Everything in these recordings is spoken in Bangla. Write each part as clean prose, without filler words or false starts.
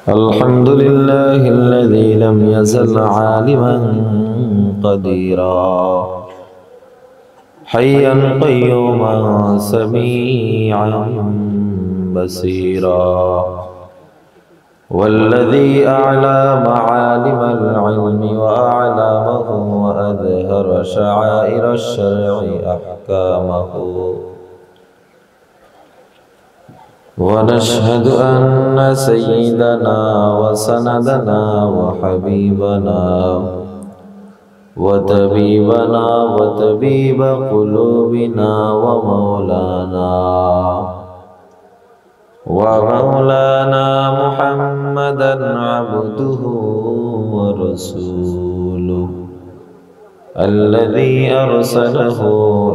الحمد لله الذي لم يزل عالما قديرا حيا قيوما سميعا بصيرا والذي أعلى معالم العلم وأعلامه وأظهر شعائر الشرع أحكامه ونشهد أن سيدنا وسندنا وحبيبنا وطبيبنا وطبيب قلوبنا ومولانا محمدا عبده ورسوله الذي أرسله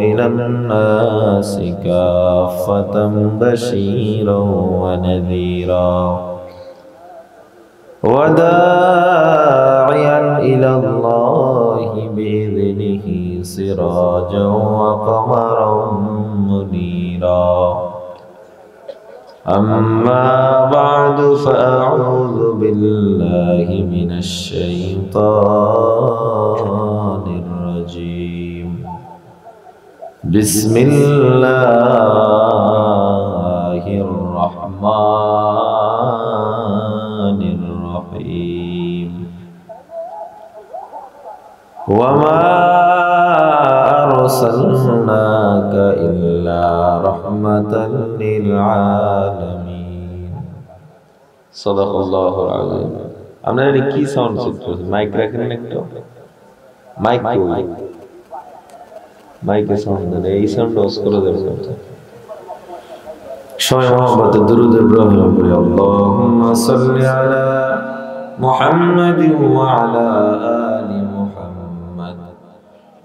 إلى الناس كافة بشيرا ونذيرا وداعيا إلى الله بإذنه سراجا وقمرا منيرا أما بعد فأعوذ بالله من الشيطان الرجيم بسم الله الرحمن الرحيم وما أرسلناك إلا رحمة للعالمين صدق الله العظيم আপনারা এটা কি সাউন্ড সেট করেছেন মাইক রাখেন একটা মাইক কই মাইকে সাউন্ড দেন এই সাউন্ড অফ করে দেন সবাই মোহাম্মদ দুরূদ ইব্রাহিম পড়ি আল্লাহুম্মা সাল্লি আলা মুহাম্মাদিন ওয়া আলা আলি মুহাম্মাদ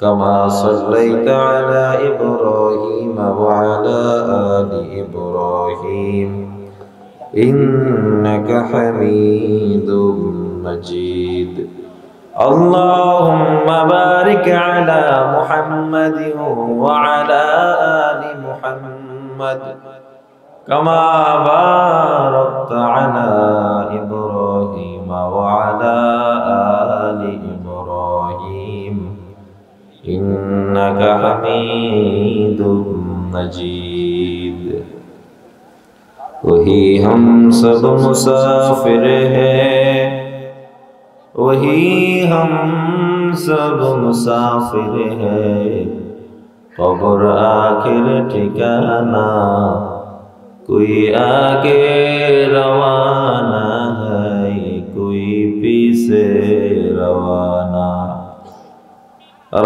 কামা সাল্লাইতা আলা ইব্রাহিম ওয়া আলা আলি ইব্রাহিম إنك حميد مجيد اللهم بارك على محمد وعلى آل محمد كما باركت على إبراهيم وعلى آل إبراهيم إنك حميد مجيد वही हम सब मुसाफिर हैं वही हम सब मुसाफिर हैं कब्र आखिर ठिकाना कोई आगे रवाना है कोई पीछे रवाना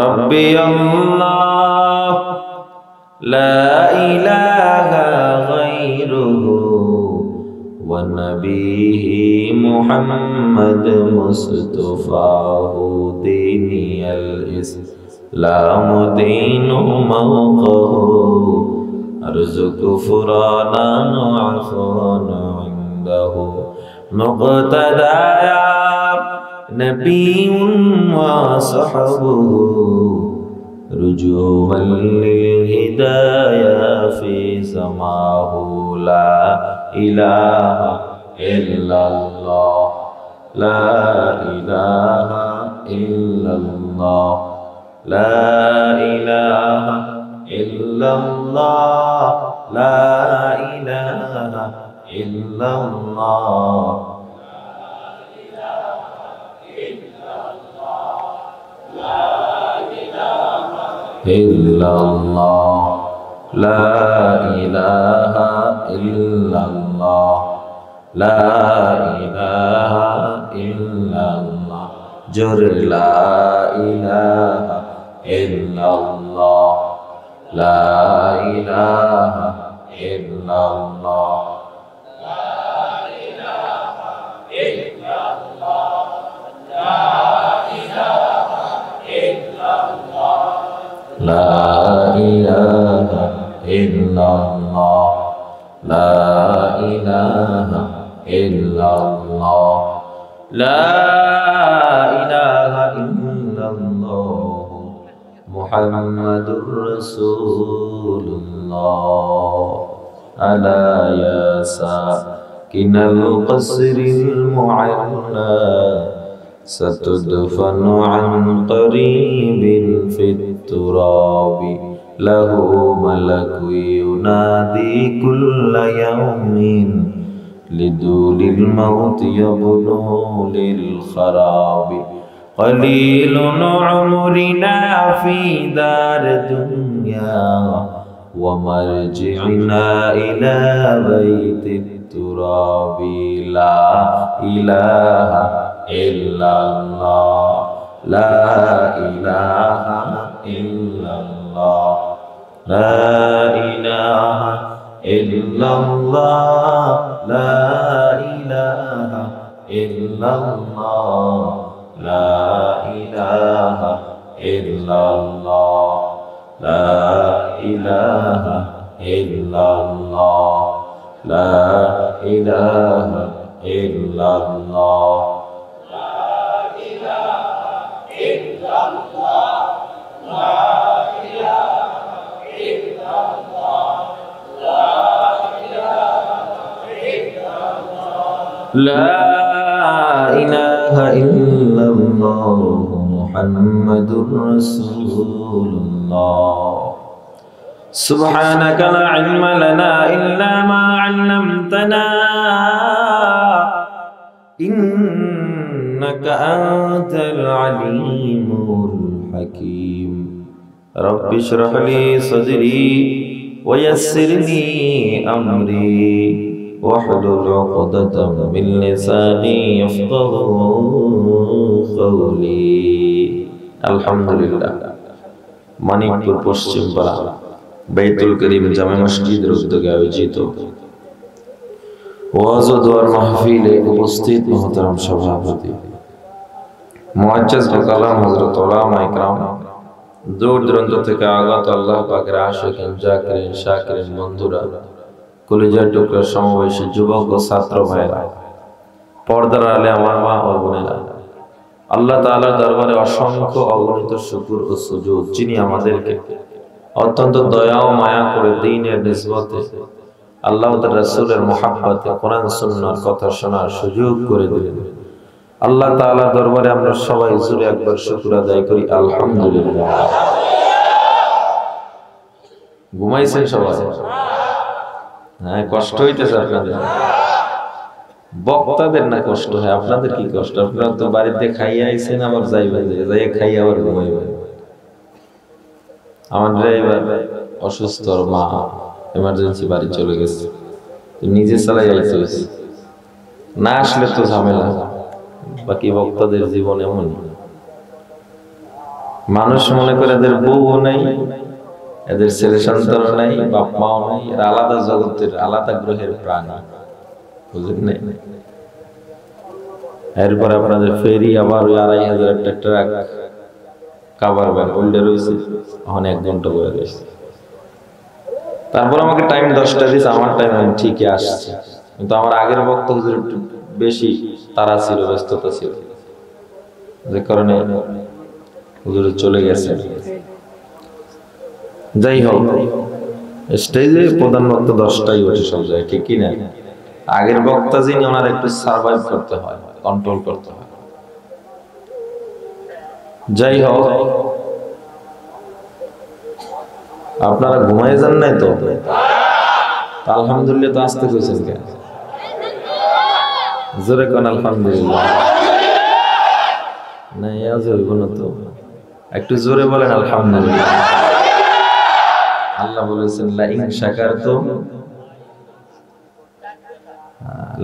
रब्बी अल्लाह ला इलाहा गैरुहु ونبيه محمد مصطفاه ديني الإسلام دين موقه أرزق فرانا وعفان عنده مقتدايا نبي وصحبه رجوما للهدايا في سماه لا إله إلا الله لا إله إلا الله لا إله إلا الله لا إله إلا الله إلا الله لا إله إلا الله لا إله إلا الله جر لا إله إلا الله لا إله إلا الله لا إله إلا الله لا إله إلا الله لا إله إلا الله لا إله إلا الله لا إله إلا الله محمد رسول الله ألا يا ساكن القصر المعلى ستدفن عن قريب في التراب له ملك ينادي كل يوم لدول الموت يبنو للخراب قليل عمرنا في دار دنيا ومرجعنا إلى بيت التراب لا إله إلا الله لا إله إلا الله لا إله إلا الله لا إله إلا الله لا إله إلا الله لا إله إلا الله لا إله إلا الله لا إله إلا الله محمد رسول الله سبحانك لا علم لنا إلا ما علمتنا إنك أنت العليم الحكيم رب اشرح لي صدري ويسر لي أمري واحلل عقدة من لساني يفقهوا قولي الحمد لله মানিকপুর পশ্চিমপাড়া বাইতুল করিম জামে মসজিদের উদ্যোগে আয়োজিত ওয়াজ ও দোয়ার মাহফিলে উপস্থিত মুহতারাম সভাপতি মুআজ্জাজ কালাম হযরত উলামা ইকরাম দূর দূরান্ত থেকে আগত আল্লাহ পাকের আশিকিন জাকিরিন শাকিরিন বন্ধুরা কলিজার টুকরা সমাবেশী যুবক ও ছাত্র ভাইরা পর্দার আলে আমার মা ও বোনেরা আল্লাহ তাআলার দরবারে অসংখ্য অগণিত শুকর ও সুজুদ যিনি আমাদেরকে অত্যন্ত দয়া ও মায়া করে দ্বীনের নিসবতে আল্লাহ ও তার রাসূলের মুহাব্বতে কোরআন সুন্নাহর কথা শোনার সুযোগ করে দিলেন আল্লাহ তাআলার দরবারে আমরা সবাই জোরে একবার শুকর আদায় করি আলহামদুলিল্লাহ। ঘুমাইছেন সবাই? হ্যাঁ, কষ্ট হইতেছে আপনাদের? বক্তাদের না কষ্ট হয়, আপনাদের কি কষ্ট? আপনারা তো বাড়িতে খাইয়া আইছেন, আবার যাইবেন, যাইয়া খাইয়া আবার ঘুমাইবেন। আমার ড্রাইভার অসুস্থ, মা এমার্জেন্সি বাড়ি চলে গেছে, নিজে চালাই আইছে, না আসলে তো ঝামেলা। বাকি বক্তাদের জীবন এমন, মানুষ মনে করে এদের বউও নাই, এদের ছেলে সন্তান নাই, বাপ মাও নাই, এরা আলাদা জগতের আলাদা গ্রহের প্রাণী, বুঝলেন নাই? এরপর আপনাদের ফেরি আবার ওই ২৫০০ একটা ট্রাক কাভার ভ্যান উল্টে রয়েছে, এখন ১ ঘন্টা বয়ে গেছে। তারপর আমাকে টাইম ১০টা দিয়েছে, আমার টাইম আমি ঠিকই আসছে, কিন্তু আমার আগের বক্তা হুজুর একটু বেশি তারা ছিল, ব্যস্ততা ছিল, যে কারণে হুজুর চলে গেছে। যাই হোক, স্টেজে প্রধান বক্তা ১০টায় ওঠে সব জায়গায়, ঠিক কি না? আগের বক্তা যিনি, ওনার একটু সার্ভাইভ করতে হয়, কন্ট্রোল করতে হয়। যাই হোক, আপনারা ঘুমায় যান নাই তো? আলহামদুলিল্লাহ তো আসতে কইছেন কেন? জোরে কোন আলহামদুলিল্লাহ। না আজ হইব না তো, একটু জোরে বলেন আলহামদুলিল্লাহ। আল্লাহ বলেছেন লা ইন শাকারতুম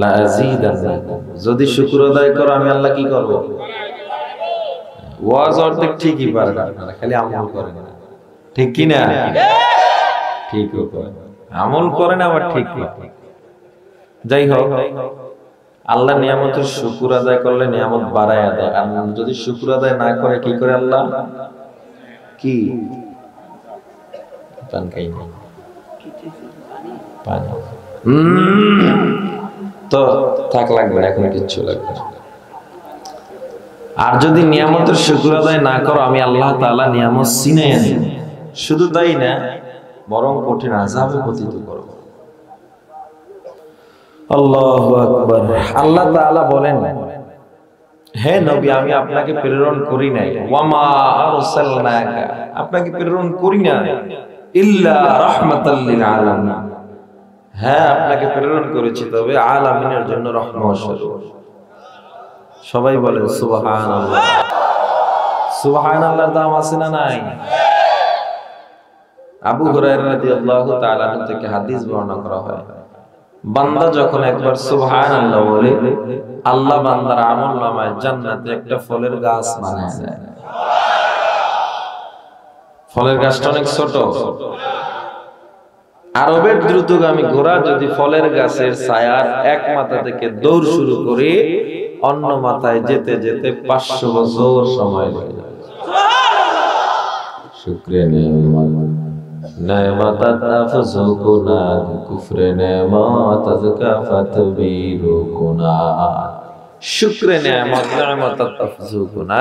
লা আযীদান্নাকুম, যদি শুকর আদায় করো আমি আল্লাহ কি করব? ওয়াজ অর্ধেক ঠিকই পারেন আপনারা, খালি আমল করেন না, ঠিক কি না? ঠিক আমল করেন, আবার ঠিক না। যাই হোক, আল্লাহ নিয়ামতের শুকর আদায় করলে নিয়ামত বাড়ায় দেয়, আর যদি শুকর আদায় না করে কি করে আল্লাহ? কি পান খাই না, পানি তো থাক, লাগবে না, এখন কিচ্ছু লাগবে না। আর যদি নিয়ামতের শুকর আদায় না করো, আমি আল্লাহ তাআলা নিয়ামত ছিনাইয়া নেব। শুধু তাই না, বরং কঠিন আযাবে পতিত করব। আল্লাহু আকবার। আল্লাহ তাআলা বলেন, হে নবী আমি আপনাকে প্রেরণ করি নাই, ওয়ামা আরসালনাকা, আপনাকে প্রেরণ করি না ইল্লা রাহমাতাল লিল আলামিন, হ্যাঁ আপনাকে প্রেরণ করেছি তবে আলামিনের জন্য রহমত স্বরূপ। সবাই বলেন সুবহানাল্লাহ। সুবহানাল্লাহর দাম আছে না নাই? আবু হুরায়রা রাদিয়াল্লাহু তাআলা থেকে হাদিস বর্ণনা করা হয়, বান্দা যখন একবার সুবহানাল্লাহ বলে আল্লাহ বান্দার আমলনামায় জান্নাতে একটা ফলের গাছ বানায় দেয়। ফলের গাছটা অনেক ছোট। আরবের দ্রুতগামী ঘোড়া যদি ফলের গাছের ছায়ার এক মাথা থেকে দৌড় শুরু করে অন্য মাথায় যেতে যেতে 500 বছর সময় লেগে যায়। শুকরে নেয়ামত নেয়ামত তাফজুকুনা কুফরে নেয়ামত তাযকাফাত বিরুকুনা। শুকরে নেয়ামত নেয়ামত তাফজুকুনা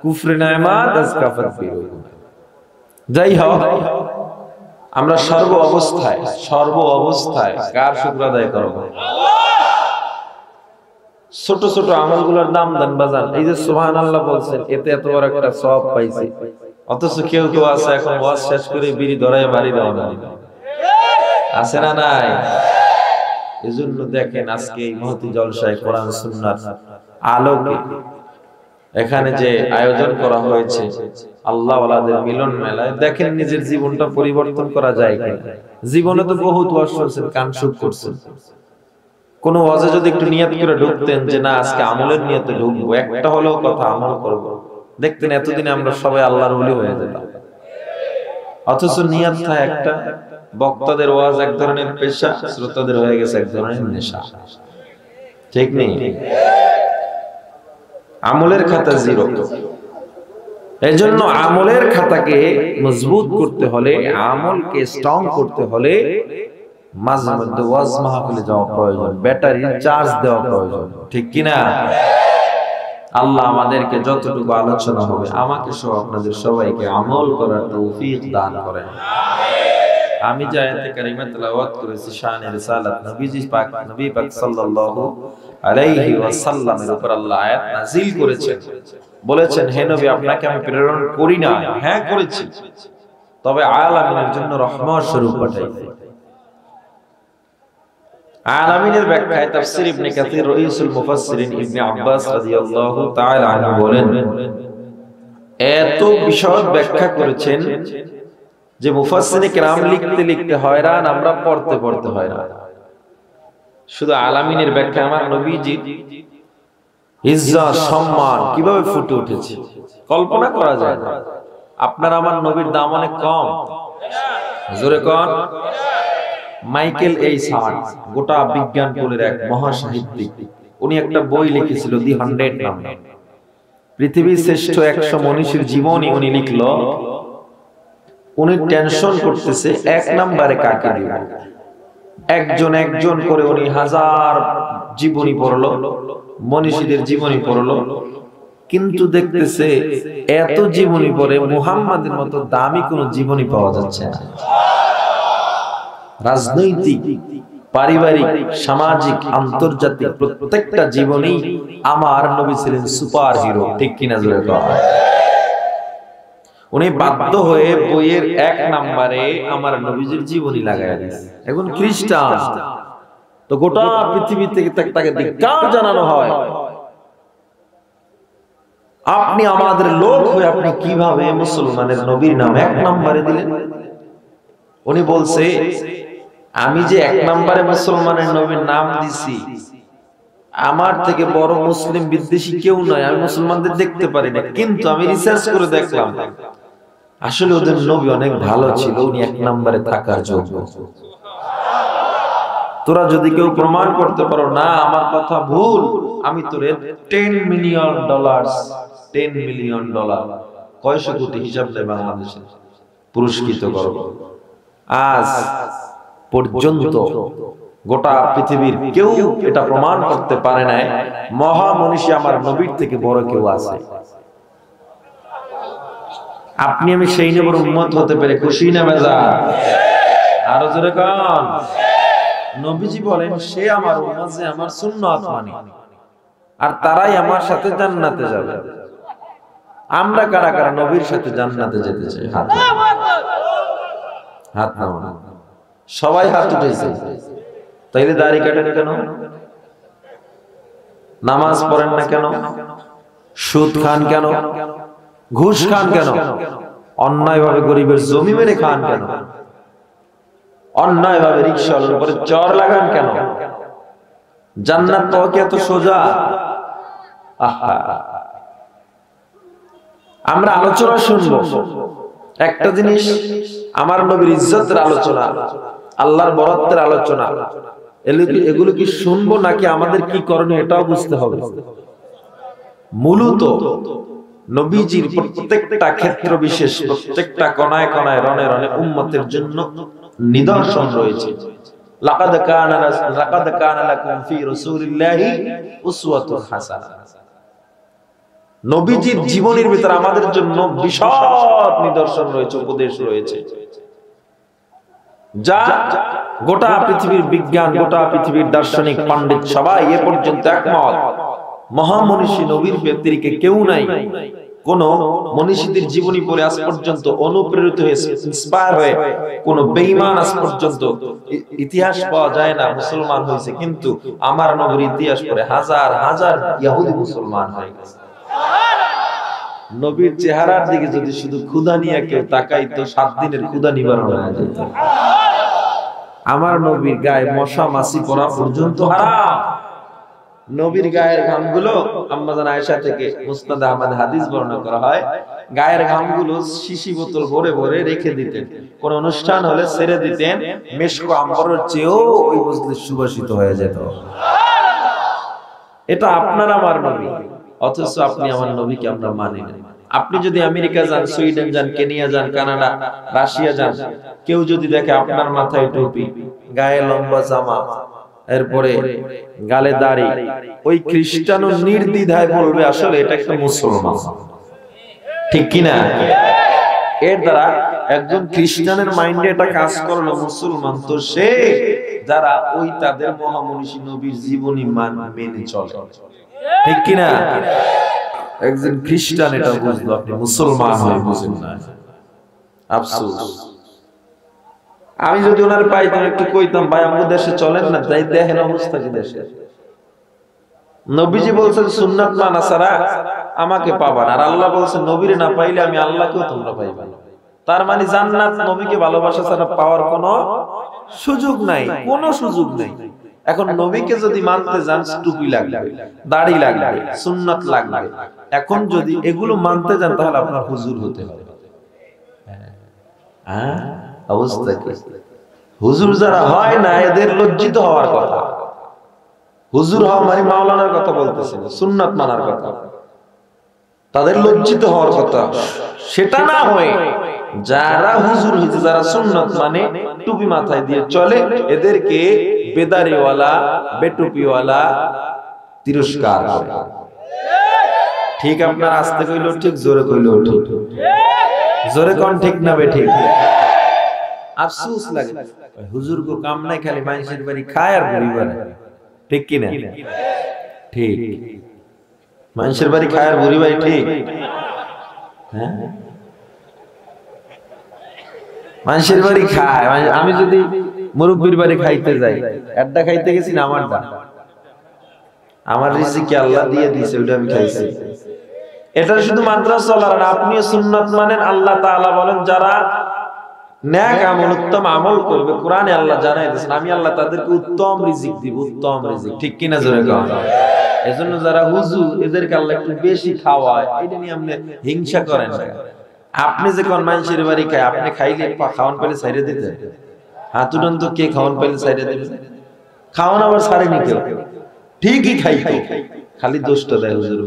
কুফরে নেয়ামত তাযকাফাত বিরুকুনা। যাই হোক, আমরা সর্ব অবস্থায় কার শুকর আদায় করব? ছোট ছোট আমলগুলোর দাম দেন বাজান। এই যে সুবহানাল্লাহ বলছেন, এতে এত বড় একটা সওয়াব পাইছি, অথচ কেউ কেউ আছে এখন ওয়াজ শেষ করে বিড়ি ধরায় বাড়ি রওনা দিবে, আছে না নাই? এজন্য দেখেন আজকে এই মহতি জলসায় কোরআন সুন্নাহর আলোকে এখানে যে আয়োজন করা হয়েছে আল্লাহ ওয়ালাদের মিলন মেলায়, দেখেন নিজের জীবনটা পরিবর্তন করা যায় কিনা। জীবনে তো বহুত ওয়াজ শুনছেন, কান শুক করছেন, কোন ওয়াজে যদি একটু নিয়ত করে ঢুকতেন যে না আজকে আমলের নিয়তে ঢুকবো, একটা হলেও কথা আমল করব, দেখতেন এতদিনে আমরা সবাই আল্লাহর ওলি হয়ে যেতাম। অথচ নিয়ত থাকে একটা, বক্তাদের ওয়াজ এক ধরনের পেশা, শ্রোতাদের হয়ে গেছে এক ধরনের নেশা। ঠিক নেই? আমলের খাতা জিরো। এজন্য আমলের খাতাকে মজবুত করতে হলে, আমলকে স্ট্রং করতে হলে মাঝে মধ্যে ওয়াজ মাহফিলে যাওয়া প্রয়োজন, ব্যাটারি চার্জ দেওয়া প্রয়োজন। ঠিক কি না? আল্লাহ আমাদেরকে যতটুকু আলোচনা হবে, আমাকে সহ আপনাদের সবাইকে আমল করার তৌফিক দান করেন। আমি যে আয়াতে কারিমা তেলাওয়াত করেছি শানে রিসালাত নবীজি পাক, নবী পাক সাল্লাল্লাহু আলাইহি ওয়াসাল্লামের উপর আল্লাহ আয়াত নাযিল করেছেন, বলেছেন হে নবী আপনাকে আমি প্রেরণ করি না, হ্যাঁ করেছি, তবে আলামিনের জন্য রহমত স্বরূপ পাঠাইছি। আলামিনের ব্যাখ্যায় তাফসীর ইবনে কাসির রাইসুল মুফাসসিরিন ইবনে আব্বাস রাদিয়াল্লাহু তাআলা আনহু বলেন, এত বিশদ ব্যাখ্যা করেছেন যে মুফাসসিরে কেরাম লিখতে লিখতে হয়রান, আমরা পড়তে পড়তে হয়রান। শুধু আলামিনের ব্যাখ্যা আমার নবীজির ইজ্জত সম্মান কিভাবে ফুটে উঠেছে কল্পনা করা যায় না। আপনার আমার নবীর দাম অনেক কম, জোরে কোন। মাইকেল এইচ হার্ট, গোটা বিজ্ঞান কুলের এক মহাসাহিত্যিক, উনি একটা বই লিখেছিল দি 100 নামে। পৃথিবীর শ্রেষ্ঠ 100 মনীষীর জীবনী উনি লিখলো। উনি টেনশন করতেছে এক নম্বরে কাকে দিব। একজন একজন করে উনি হাজার জীবনী পড়লো, মনীষীদের জীবনী পড়লো, কিন্তু দেখতেছে এত জীবনী পড়ে মুহাম্মাদের মতো দামি কোন জীবনী পাওয়া যাচ্ছে না। রাজনৈতিক, পারিবারিক, সামাজিক, আন্তর্জাতিক প্রত্যেকটা জীবনী আমার নবী ছিলেন সুপার হিরো। ঠিক কিনা জোরে কয়? উনি বাধ্য হয়ে বইয়ের 1 নম্বরে আমার নবীজির জীবনী লাগায় দিয়েছে। এখন খ্রিস্টান তো গোটা পৃথিবী থেকে তাকে ধিক্কার জানানো হয়, আপনি আমাদের লোক হয়ে আপনি কিভাবে মুসলমানের নবীর নাম 1 নম্বরে দিলেন? উনি বলছে আমি যে 1 নম্বরে মুসলমানের নবীর নাম দিছি, আমার থেকে বড় মুসলিম বিদ্বেষী কেউ নয়, আমি মুসলমানদের দেখতে পারি না, কিন্তু আমি রিসার্চ করে দেখলাম আসলে ওদের নবী অনেক ভালো ছিল, উনি 1 নম্বরে থাকার যোগ্য। তোরা যদি কেউ প্রমাণ করতে পারো না আমার কথা ভুল, আমি তোরে $10 মিলিয়ন কয়শো কোটি হিসাব দেয় বাংলাদেশে পুরস্কৃত করব। আজ পর্যন্ত গোটা পৃথিবীর কেউ এটা প্রমাণ করতে পারে নাই মহা মনীষী আমার নবীর থেকে বড় কেউ আছে। আপনি আমি সেই নবীর উম্মত হতে পেরে খুশি না বেজার? আরো জোরে কোন। নবীজি বলেন সে আমার উম্মত যে আমার সুন্নাত মানে আর তারাই আমার সাথে জান্নাতে যাবে। আমরা কারা কারা নবীর সাথে জান্নাতে যেতে চাই? হাত হাত নামান। সবাই হাত উঠেছে। তাইলে দাড়ি কাটেন কেন? নামাজ পড়েন না কেন? সুদ খান কেন? ঘুষ খান কেন? অন্যায়ভাবে গরিবের জমি মেরে খান কেন? অন্যায়ভাবে রিকশার উপরে চর লাগান কেন? জান্নাত তো কি এত সোজা? আহা, আমরা আলোচনা শুনবো একটা জিনিস, আমার নবীর ইজ্জতের আলোচনা, আল্লাহর বরত্বের আলোচনা, এগুলো কি শুনবো নাকি আমাদের কি করণীয় এটাও বুঝতে হবে। মূলত নবীজির প্রত্যেকটা ক্ষেত্র বিশেষ, প্রত্যেকটা কোনায় কোনায় রনে রনে উম্মতের জন্য নিদর্শন রয়েছে। লাকাদ কানা লাকুম ফি রাসূলিল্লাহি উসওয়াতুন হাসানাহ। নবীজির জীবনের ভিতরে আমাদের জন্য বিশদ নিদর্শন রয়েছে, উপদেশ রয়েছে, যা গোটা পৃথিবীর বিজ্ঞান, গোটা পৃথিবীর দার্শনিক পণ্ডিত সবাই এ পর্যন্ত একমত, মহামনীষী নবীর ব্যতিরিকে কেউ নাই। কোন মনীষীদের জীবনী পড়ে আজ পর্যন্ত অনুপ্রেরিত হয়ে ইন্সপায়ার হয়ে কোন বেঈমান আজ পর্যন্ত ইতিহাস পাওয়া যায় না মুসলমান হয়েছে, কিন্তু আমার নবীর ইতিহাস পড়ে হাজার হাজার ইহুদি মুসলমান হয়ে গেছে। নবীর চেহারার দিকে যদি শুধু ক্ষুধা নিয়ে কেউ তাকাইতো 7 দিনের ক্ষুধা নিবারণ হয়ে যেত। আমার নবীর গায়ে মশা মাছি পড়া পর্যন্ত হারাম। নবীর গায়ের ঘামগুলো আম্মা জান আয়েশা থেকে মুসনাদ আহমদ হাদিস বর্ণনা করা হয়, গায়ের ঘামগুলো শিশি বোতল ভরে ভরে রেখে দিতেন, কোন অনুষ্ঠান হলে ছেড়ে দিতেন, মেশক আম্বরের চেয়েও ওই মজলিস সুবাসিত হয়ে যেত। এটা আপনার আমার নবী, অথচ আপনি আমার নবীকে আমরা মানি না। আপনি যদি আমেরিকা যান, সুইডেন যান, কেনিয়া যান, কানাডা, রাশিয়া যান, কেউ যদি দেখে আপনার মাথায় টুপি, গায়ে লম্বা জামা, এরপরে গালে দাড়ি, ওই খ্রিস্টানও নির্দ্বিধায় বলবে আসলে এটা একটা মুসলমান, ঠিক কিনা? এর দ্বারা একজন খ্রিস্টানের মাইন্ডে এটা কাজ করলো, মুসলমান তো সে যারা ওই তাদের মহামনীষী নবীর জীবনী মেনে চলে, ঠিক কিনা? একজন খ্রিস্টান এটা বুঝলো, আপনি মুসলমান হয়ে বুঝেন না, আফসোস। আমি যদি ওনার পাইতাম, একটু কইতাম ভাই আমাদের দেশে চলেন না, তাই দেখেন অবস্থা কি দেশে। নবীজি বলছেন সুন্নাত মানা ছাড়া আমাকে পাবা না, আর আল্লাহ বলছেন নবীরে না পাইলে আমি আল্লাহকেও তোমরা পাইবা না। তার মানে জান্নাত নবীকে ভালোবাসা ছাড়া পাওয়ার কোনো সুযোগ নাই, কোনো সুযোগ নাই। এখন নবীকে যদি মানতে যান, টুপি লাগবে, দাড়ি লাগবে, সুন্নাত লাগবে। এখন যদি এগুলো মানতে যান তাহলে আপনার হুজুর হতে হবে। হ্যাঁ, অবস্থা কি? হুজুর যারা হয় না এদের লজ্জিত হওয়ার কথা। হুজুর হওয়া মানে মাওলানার কথা বলতেছে, সুন্নাত মানার কথা, তাদের লজ্জিত হওয়ার কথা। সেটা না হয়ে যারা হুজুর হইছে, যারা সুন্নাত মানে, টুপি মাথায় দিয়ে চলে, এদেরকে বেদারিওয়ালা, বেটুপিওয়ালা তিরস্কার করে। ঠিক আপনার আস্তে কইলো ঠিক, জোরে কইলো ঠিক, জোরে কোন ঠিক না বে ঠিক? আফসোস লাগে, হুজুর কো কাম নাই, খালি মানুষের বাড়ি খায় আর ঘুরি বেড়ায়, ঠিক কিনা? ঠিক, মানুষের বাড়ি খায় আর ঘুরি বাড়ি, ঠিক? হ্যাঁ, মানুষের বাড়ি খায়। আমি যদি মুরব্বির বাড়ি খাইতে যাই, আড্ডা খাইতে গেছি না, আমার রিজিক আল্লাহ দিয়ে দিয়েছে, ওটা আমি খাইছি। এটা শুধু মাদ্রাসা চলার না, আপনিও সুন্নাত মানেন। আল্লাহ তাআলা বলেন যারা নেক আমল, উত্তম আমল করবে, কোরআনে আল্লাহ জানাই দিয়েছেন আমি আল্লাহ তাদেরকে উত্তম রিজিক দিব, উত্তম রিজিক, ঠিক কিনা? জোরে কোন। এজন্য যারা হুজুর, এদেরকে আল্লাহ একটু বেশি খাওয়ায়, এটা নিয়ে আপনি হিংসা করেন না। আপনি যে কোন মানুষের বাড়ি খায়, আপনি খাইলে খাওয়ান পেলে ছাইরে দিতে, হাত উঠান তো, কে খাওয়ান পেলে ছাইরে দিবে? খাওয়ান আবার ছাড়েনি কেউ, ঠিকই খাইতো, খালি দোষটা দেয় হুজুর।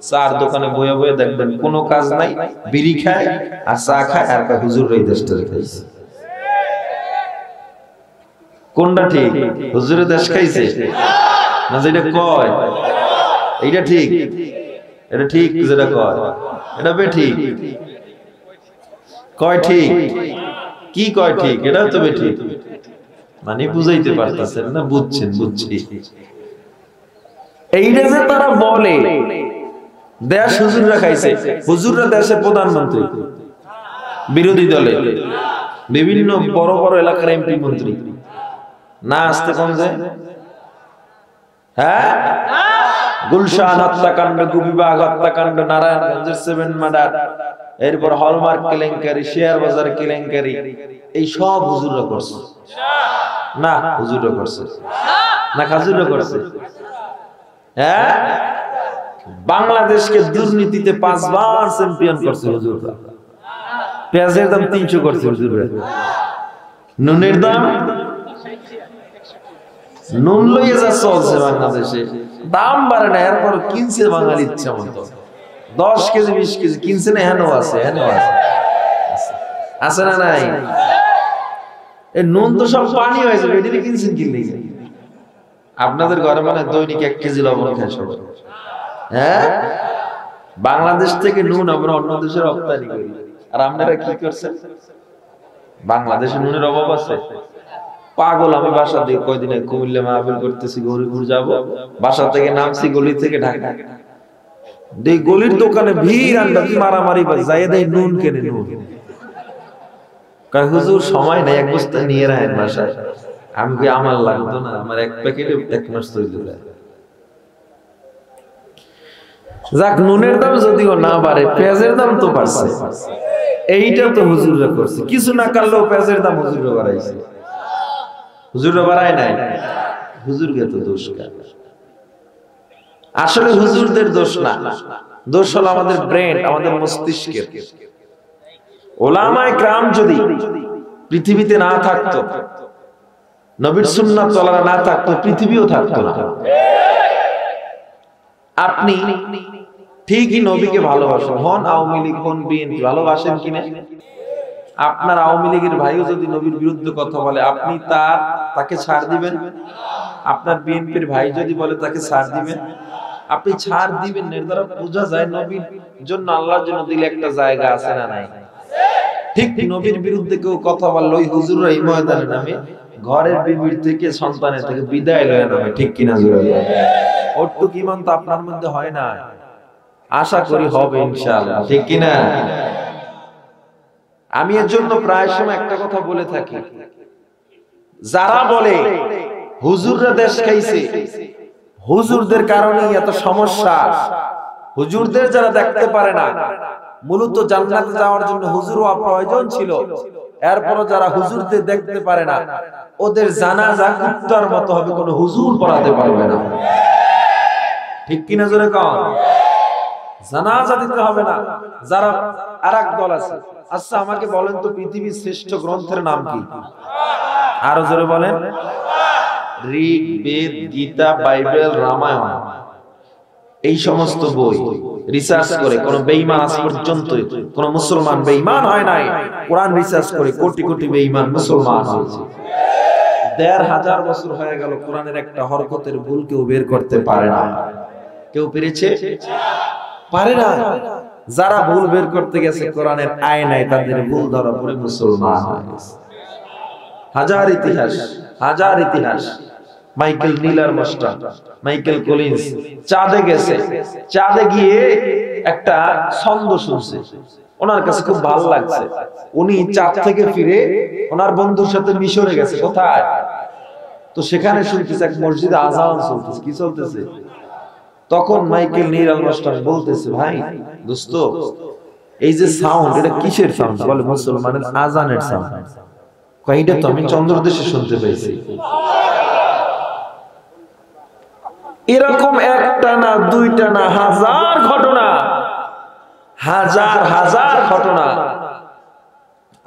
চার দোকানে বয়ে বয়ে দেখবেন কোনো কাজ নাই, বিড়ি খায় আর চা খায়, আর হুজুর এই দেশটা খাইছে। কোনটা ঠিক? হুজুরের দেশ খাইছে না যেটা কয় এইটা ঠিক? এটা ঠিক যেটা কয়, এটা বে ঠিক কয়, ঠিক কি কয় ঠিক, এটাও তো বে ঠিক। মানে বুঝাইতে পারতেছেন না? বুঝছেন? বুঝছি। এইটা যে তারা বলে দেশ হুজুররা খাইছে, হুজুররা দেশের প্রধানমন্ত্রী, বিরোধী দলে বিভিন্ন বড় বড় এলাকার এমপি মন্ত্রী, না আসতে কম যায়? হ্যাঁ, গুলশান হত্যাকাণ্ড, গুবিবাগ হত্যাকাণ্ড, নারায়ণগঞ্জের 7 মার্ডার, এরপর হলমার্ক কেলেঙ্কারি, শেয়ার বাজার কেলেঙ্কারি, এই সব হুজুররা করছে না? হুজুররা করছে না? খাজুররা করছে? হ্যাঁ, বাংলাদেশকে দুর্নীতিতে 5 বার চ্যাম্পিয়ন করছে হুজুররা। পেঁয়াজের দাম 300 করছে হুজুররা। নুনের দাম, নুন লইয়ে যা চলছে বাংলাদেশে, দাম বাড়ে না, এরপর কিনছে বাঙালি ইচ্ছা মতো 10 কেজি 20 কেজি কিনছে না, হেন আছে, হেন আছে, আছে না নাই? এই নুন তো সব পানি হয়েছে, এদিকে কিনছেন কিনলে। আপনাদের ঘরে মানে দৈনিক 1 কেজি লবণ খায় সবাই। হ্যাঁ, বাংলাদেশ থেকে নুন আমরা অন্য দেশে রপ্তানি করি, আর আপনারা কি করছেন? বাংলাদেশে নুনের অভাব আছে? পাগল, আমি বাসা দিয়ে কয়দিন কুমিল্লা মাহফিল করতেছি, গরিপুর যাব, বাসা থেকে নামছি গলি থেকে ঢাকা, এই গলির দোকানে ভিড়, আন্ডা মারামারি, যাই দেয় নুন কেনে, নুন কয় হুজুর সময় নেই, 1 বস্তা নিয়ে রাখেন বাসায়। আমি কি আমার লাগতো না? আমার 1 প্যাকেটে 1 মাস তৈরি যায়। যাক, নুনের দাম যদিও না বাড়ে, পেঁয়াজের দাম তো বাড়ছে। এইটা তো হুজুররা করছে, কিছু না করলেও পেঁয়াজের দাম হুজুররা বাড়াইছে। হুজুররা বাড়ায় নাই, হুজুরকে তো দোষ কেন? আসলে হুজুরদের দোষ না, দোষ হলো আমাদের ব্রেন, আমাদের মস্তিষ্কের। ওলামায়ে কেরাম যদি পৃথিবীতে না থাকতো, নবীর সুন্নাত ওয়ালারা না থাকতো, পৃথিবীও থাকতো না। আপনি ঠিকই নবীকে ভালোবাসেন, হন আওয়ামী লীগ, হন বিএনপি, ভালোবাসেন কিনা? আপনার আওয়ামী লীগের ভাইও যদি নবীর বিরুদ্ধে কথা বলে, আপনি তাকে ছাড় দিবেন? আপনার বিএনপির ভাই যদি বলে, তাকে ছাড় দিবেন? আপনি ছাড় দিবেন। এর দ্বারা বোঝা যায় নবীর জন্য, আল্লাহর জন্য দিলে একটা জায়গা আছে না নাই? ঠিক নবীর বিরুদ্ধে কেউ কথা বললে ওই হুজুররা এই ময়দানে নামে, ঘরের বিবির থেকে, সন্তানের থেকে বিদায় লয় নামে, ঠিক কিনা? জোরে ওটুক ঈমান তো আপনার মধ্যে হয় না, আশা করি হবে ইনশাআল্লাহ, ঠিক কিনা? আমি এর জন্য প্রায় সময় একটা কথা বলে থাকি, যারা বলে হুজুররা দেশ খাইছে, হুজুরদের কারণেই এত সমস্যা, হুজুরদের যারা দেখতে পারে না, মূলত জান্নাতে যাওয়ার জন্য হুজুরও প্রয়োজন ছিল, এরপরও যারা হুজুরদের দেখতে পারে না, ওদের জানাজা কুত্তার মতো হবে, কোনো হুজুর পড়াতে পারবে না, ঠিক কিনা? জোরে কন। জানাজা দিতে হবে না। যারা আরেক দল আছে, আচ্ছা আমাকে বলেন তো, পৃথিবীর শ্রেষ্ঠ গ্রন্থের নাম কি? আরো জোরে বলেন। ঋগ, বেদ, গীতা, বাইবেল, রামায়ণ, এই সমস্ত বই রিসার্চ করে কোন বেঈমান আজ পর্যন্ত, কোন মুসলমান বেঈমান হয় নাই। কোরআন রিসার্চ করে কোটি কোটি বেঈমান মুসলমান হয়েছে। ১৫০০ বছর হয়ে গেল, কোরআনের একটা হরকতের ভুল কেউ বের করতে পারে না। কেউ পেরেছে? পারে না। যারা ভুল বের করতে গেছে কোরআনের আয়নায়, তাদের ভুল ধরা পড়ে মুসলমান হয়ে গেছে। হাজার ইতিহাস, হাজার ইতিহাস। মাইকেল নীলার মাস্টার, মাইকেল কলিন্স চাঁদে গেছে, চাঁদে গিয়ে একটা ছন্দ শুনছে, ওনার কাছে খুব ভালো লাগছে। উনি চাঁদ থেকে ফিরে ওনার বন্ধুর সাথে মিশরে গেছে। কোথায়? তো সেখানে শুনতেছে এক মসজিদে আযান চলতেছে। কি চলতেছে? তখন মাইকেল নীলার মাস্টার বলতেছে, ভাই দোস্ত, এই যে সাউন্ড, এটা কিসের সাউন্ড? বলে মুসলমানের আযানের সাউন্ড। কয়টা তো আমি চন্দ্রদেশে শুনতে পেয়েছি। এরকম একটা না, দুইটা না, হাজার ঘটনা, হাজার হাজার ঘটনা।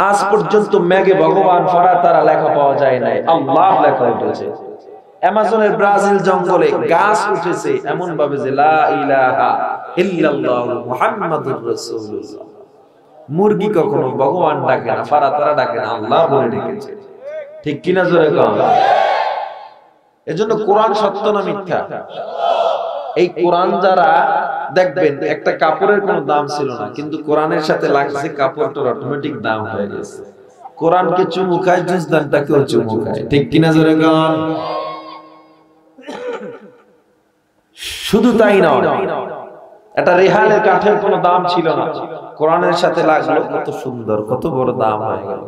আজ পর্যন্ত মেঘে ভগবান ফারা তারা লেখা পাওয়া যায় নাই, আল্লাহ লেখা উঠেছে। অ্যামাজনের ব্রাজিল জঙ্গলে গাছ উঠেছে এমন ভাবে যে লা ইলাহা ইল্লাল্লাহু মুহাম্মাদুর রাসূলুল্লাহ। মুরগি কখনো ভগবান ডাকে না, ফারা তারা ডাকে না, আল্লাহ বলে ডেকেছে। ঠিক কিনা? জোরে কও। এজন্য কোরআন সত্য না মিথ্যা? এই কোরআন যারা দেখবেন, একটা কাপড়ের কোনো দাম ছিল না, কিন্তু কোরআনের সাথে লাগছে, কাপড়টার অটোমেটিক দাম হয়ে গেছে। কোরআনকে চুমু খায়, জুজদানটাকেও চুমু খায়। ঠিক কিনা জোরে গান? শুধু তাই নয়, এটা রেহালের কাঠের কোনো দাম ছিল না, কোরআনের সাথে লাগলো, কত সুন্দর, কত বড় দাম হয়ে গেল।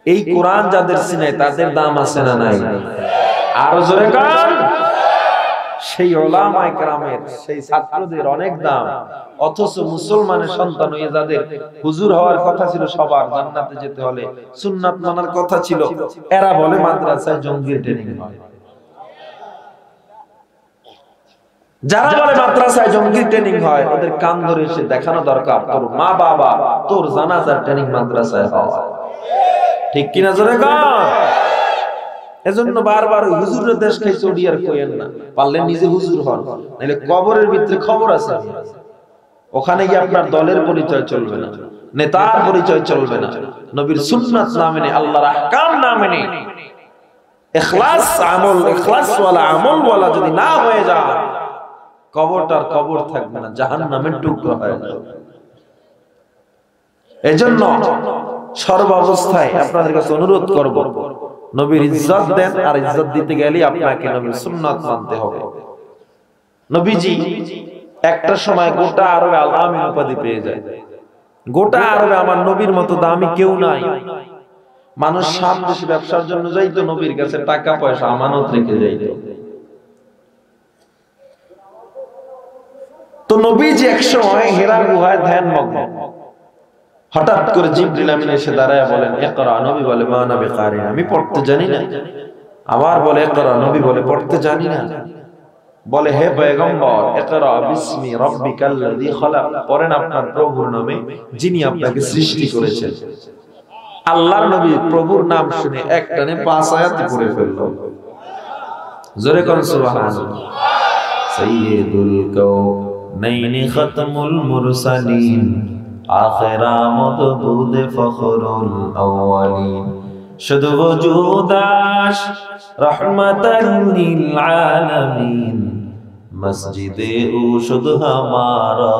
এই কোরআন যাদের সিনায় তাদের দাম আছে না নাই? আর জোরে গান। সেই উলামায়ে কেরামের, সেই ছাত্রদের অনেক দাম, অথচ মুসলমানের সন্তান হয়ে যাদের হুজুর হওয়ার কথা ছিল, সবার জান্নাতে যেতে হলে সুন্নাত মানার কথা ছিল, এরা বলে মাদ্রাসায় জঙ্গি ট্রেনিং হয়। যারা বলে মাদ্রাসায় জঙ্গি ট্রেনিং হয়, ওদের কান ধরে এসে দেখানো দরকার, তোর মা বাবা তোর জানাজার ট্রেনিং মাদ্রাসায় হয়। ঠিক কিনা জোরে গান? এজন্য বারবার হুজুরের দেশ খাইছে ওডিয়ার কইেন না, পারলে নিজে হুজুর হন, নাইলে কবরের ভিতরে খবর আছে, ওখানে গিয়ে আপনার দলের পরিচয় চলবে না, নেতার পরিচয় চলবে না, নবীর সুন্নাত না মেনে, আল্লাহর আহকাম না মেনে, ইখলাস আমল, ইখলাস ওয়ালা আমল ওয়ালা যদি না হয়ে যায়, কবরটার কবর থাকবে না, জাহান্নামের টুকরো হয়ে যাবে। এজন্য সর্বাবস্থায় আপনাদের কাছে অনুরোধ করব, নবীর ইজ্জত দেন, আর ইজ্জত দিতে গেলে আপনাকে নবীর সুন্নাত মানতে হবে। নবীজি একটা সময় গোটা আরবে আল আমিন উপাধি পেয়ে যায়। গোটা আরবে আমার নবীর মতো দামি কেউ নাই। মানুষ শাম দেশে ব্যবসার জন্য যাইতো, নবীর কাছে টাকা পয়সা আমানত রেখে যাইতো। তো নবীজি এক সময় হেরার গুহায় ধ্যানমগ্ন, হঠাৎ করে জিবরিল আমিন এসে দাঁড়ায় বলেন, ইকরা। নবী বলে, মা না বিকারি, আমি পড়তে জানি না। আবার বলে, ইকরা। নবী বলে, পড়তে জানি না। বলে, হে পয়গম্বর, ইকরা বিসমি রাব্বিকাল্লাযী খালাক, পড়েন আপনার প্রভুর নামে যিনি আপনাকে সৃষ্টি করেছেন। আল্লাহর নবী প্রভুর নাম শুনে একটানে 5 আয়াত পড়ে ফেলল। জোরে কোন সুবহানাল্লাহ। সাইয়্যিদুল কাউনাইনি খাতামুল মুরসালিন, আখির আমদবুদ ফখরুল আউয়ালিন, শুধু ওজুদাশ রহমাতাল লিল আলামিন, মসজিদে ও শুধু হামারা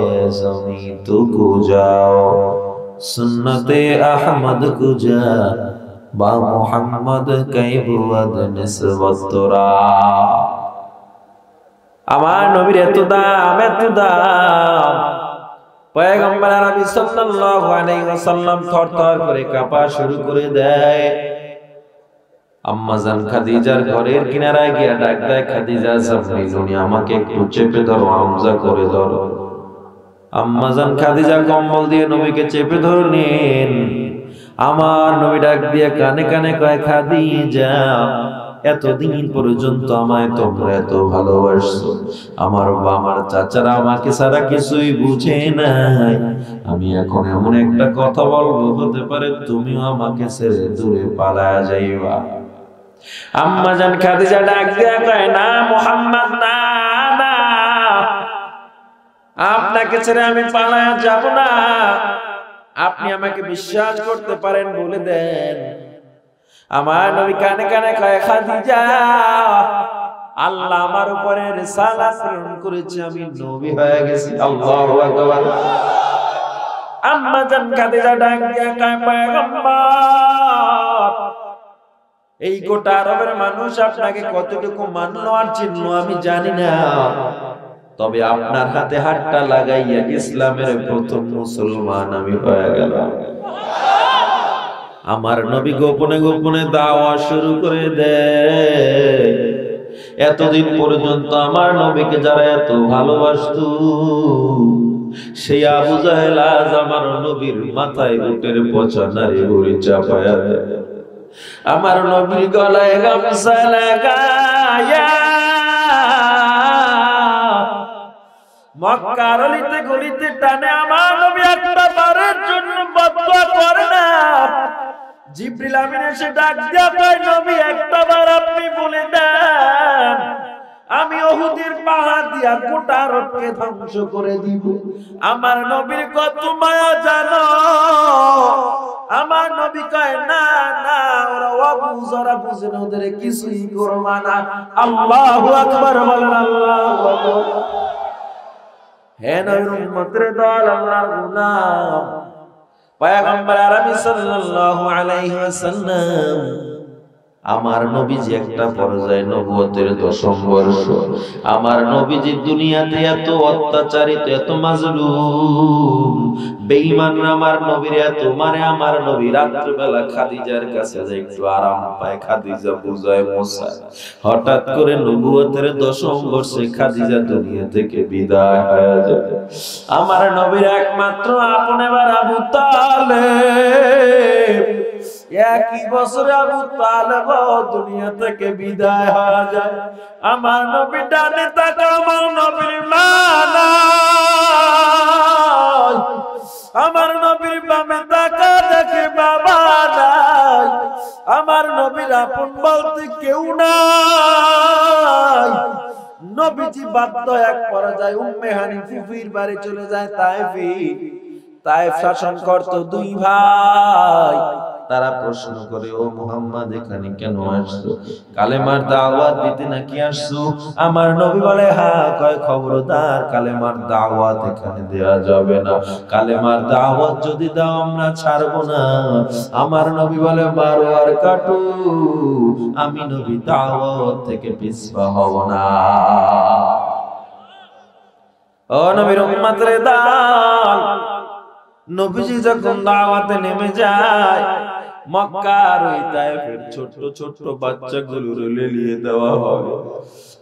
এ জমি তুকু যাও, সুন্নতে আহমদ কুজা বা মুহাম্মদ কাইবুয়াদ নিসবত তোরা। আমার নবীর এত দাম, এত দাম, পয়গম্বর আরবি সাল্লাল্লাহু আলাইহি ওয়াসাল্লাম থরথর করে কাঁপা শুরু করে দেয়। আম্মা জান খাদিজার ঘরের কিনারায় গিয়ে ডাক দেয়, খাদিজা সামনে আমাকে একটু চেপে ধরো, হামজা করে ধরো। আম্মা জান খাদিজা কম্বল দিয়ে নবীকে চেপে ধরলেন। আমার নবী ডাক দিয়ে কানে কানে কয়, খাদিজা, এতদিন পর্যন্ত আমায় তোমরা এত ভালোবাসছো, আমার আমার চাচারা আমাকে ছাড়া কিছুই বুঝে নাই, আমি এখন এমন একটা কথা বলবো, হতে পারে তুমিও আমাকে ছেড়ে দূরে পালায়া যাইবা। আম্মা জান খাদিজা ডাক দিয়া কয়, না মুহাম্মদ, না না, আপনাকে ছেড়ে আমি পালায়া যাব না, আপনি আমাকে বিশ্বাস করতে পারেন, বলে দেন। আমার নবী কানে কানে কয়, খাদিজা, আল্লাহ আমার উপরে রিসালাত প্রেরণ করেছে, আমি নবী হয়ে গেছি। আল্লাহু আকবার। আম্মা জান খাদিজা ডাক দিয়া কয়, পয়গম্বর, এই গোটা আরবের মানুষ আপনাকে কতটুকু মানলো আর চিনলো আমি জানি না, তবে আপনার হাতে হাতটা লাগাইয়া ইসলামের প্রথম মুসলমান আমি হয়ে গেলাম। আমার নবী গোপনে গোপনে দাওয়া শুরু করে দেয়। এতদিন পর্যন্ত আমার নবীকে যারা এত ভালোবাসতো, সেই আবু জাহেল আজ আমার নবীর মাথায় উটের পচা নারী ভুঁড়ি চাপায়া দেয়। আমার নবীর গলায় গামছা লাগায়া মক্কার অলিতে গলিতে টানে আমার নবী একটা বারের জন্য বদদুয়া করে না। জিবরিল আমিন এসে ডাক দিয়া কয়, নবী একটা বার আপনি বলে দেন, আমি উহুদের পাহাড় দিয়া গোটা আরবকে ধ্বংস করে দিব। আমার নবীর কত মায়া জানো। আমার নবী কয়, না না, ওরা অবুঝ, ওরা বুঝে না, ওদের কিছুই করবা না। আল্লাহু আকবার বলেন, আল্লাহু আকবার। হে নবীর উম্মতের দল, আল্লাহর গোলাম, পয়গম্বর আরবি সাল্লাল্লাহু আলাইহি ওয়াসাল্লাম আমার নবীজি একটা পর্যায়ে নবুয়তের 10ম বর্ষ, আমার নবীজি দুনিয়াতে এত অত্যাচারিত, এত মাজলুম, বেঈমানরা আমার নবীর এত মানে, আমার নবী রাত্রিবেলা খাদিজার কাছে যায় একটু আরাম পায়, খাদিজা বুঝায় মোসায়। হঠাৎ করে নবুয়তের 10ম বর্ষে খাদিজা দুনিয়া থেকে বিদায় হয়ে যায়। আমার নবীর একমাত্র আপন এবার আবু তালেব, একই বছরে আবু তালেব দুনিয়া থেকে বিদায় হয়ে যায়। আমার নবী ডানে তাকা, আমার নবীর মা নাই। আমার নবীর বামে তাকা, দেখে বাবা নাই। আমার নবীর আপন বলতে কেউ নাই। নবীজি বাধ্য এক পর্যায়ে উম্মে হানি ফুফির বাড়ি চলে যায় তায়েফে। তায়েফ শাসন করত 2 ভাই। তারা প্রশ্ন করে, ও মুহাম্মদ এখানে কেন আসছো? কালেমার দাওয়াত দিতে নাকি আসছো? আমার নবী বলে, হ্যাঁ। কয়, খবরদার কালেমার দাওয়াত এখানে দেয়া যাবে না, কালেমার দাওয়াত যদি দাও আমরা ছাড়বো না। আমার নবী বলে, মারো আর কাটো, আমি নবী দাওয়াত থেকে পিছপা হব না। ও নবীর উম্মত রে দাল, নবীজি যখন দাওয়াতে নেমে যায়, মক্কার ওই তায়েফের ছোট ছোট বাচ্চাগুলোর লেলিয়ে দেওয়া হয়।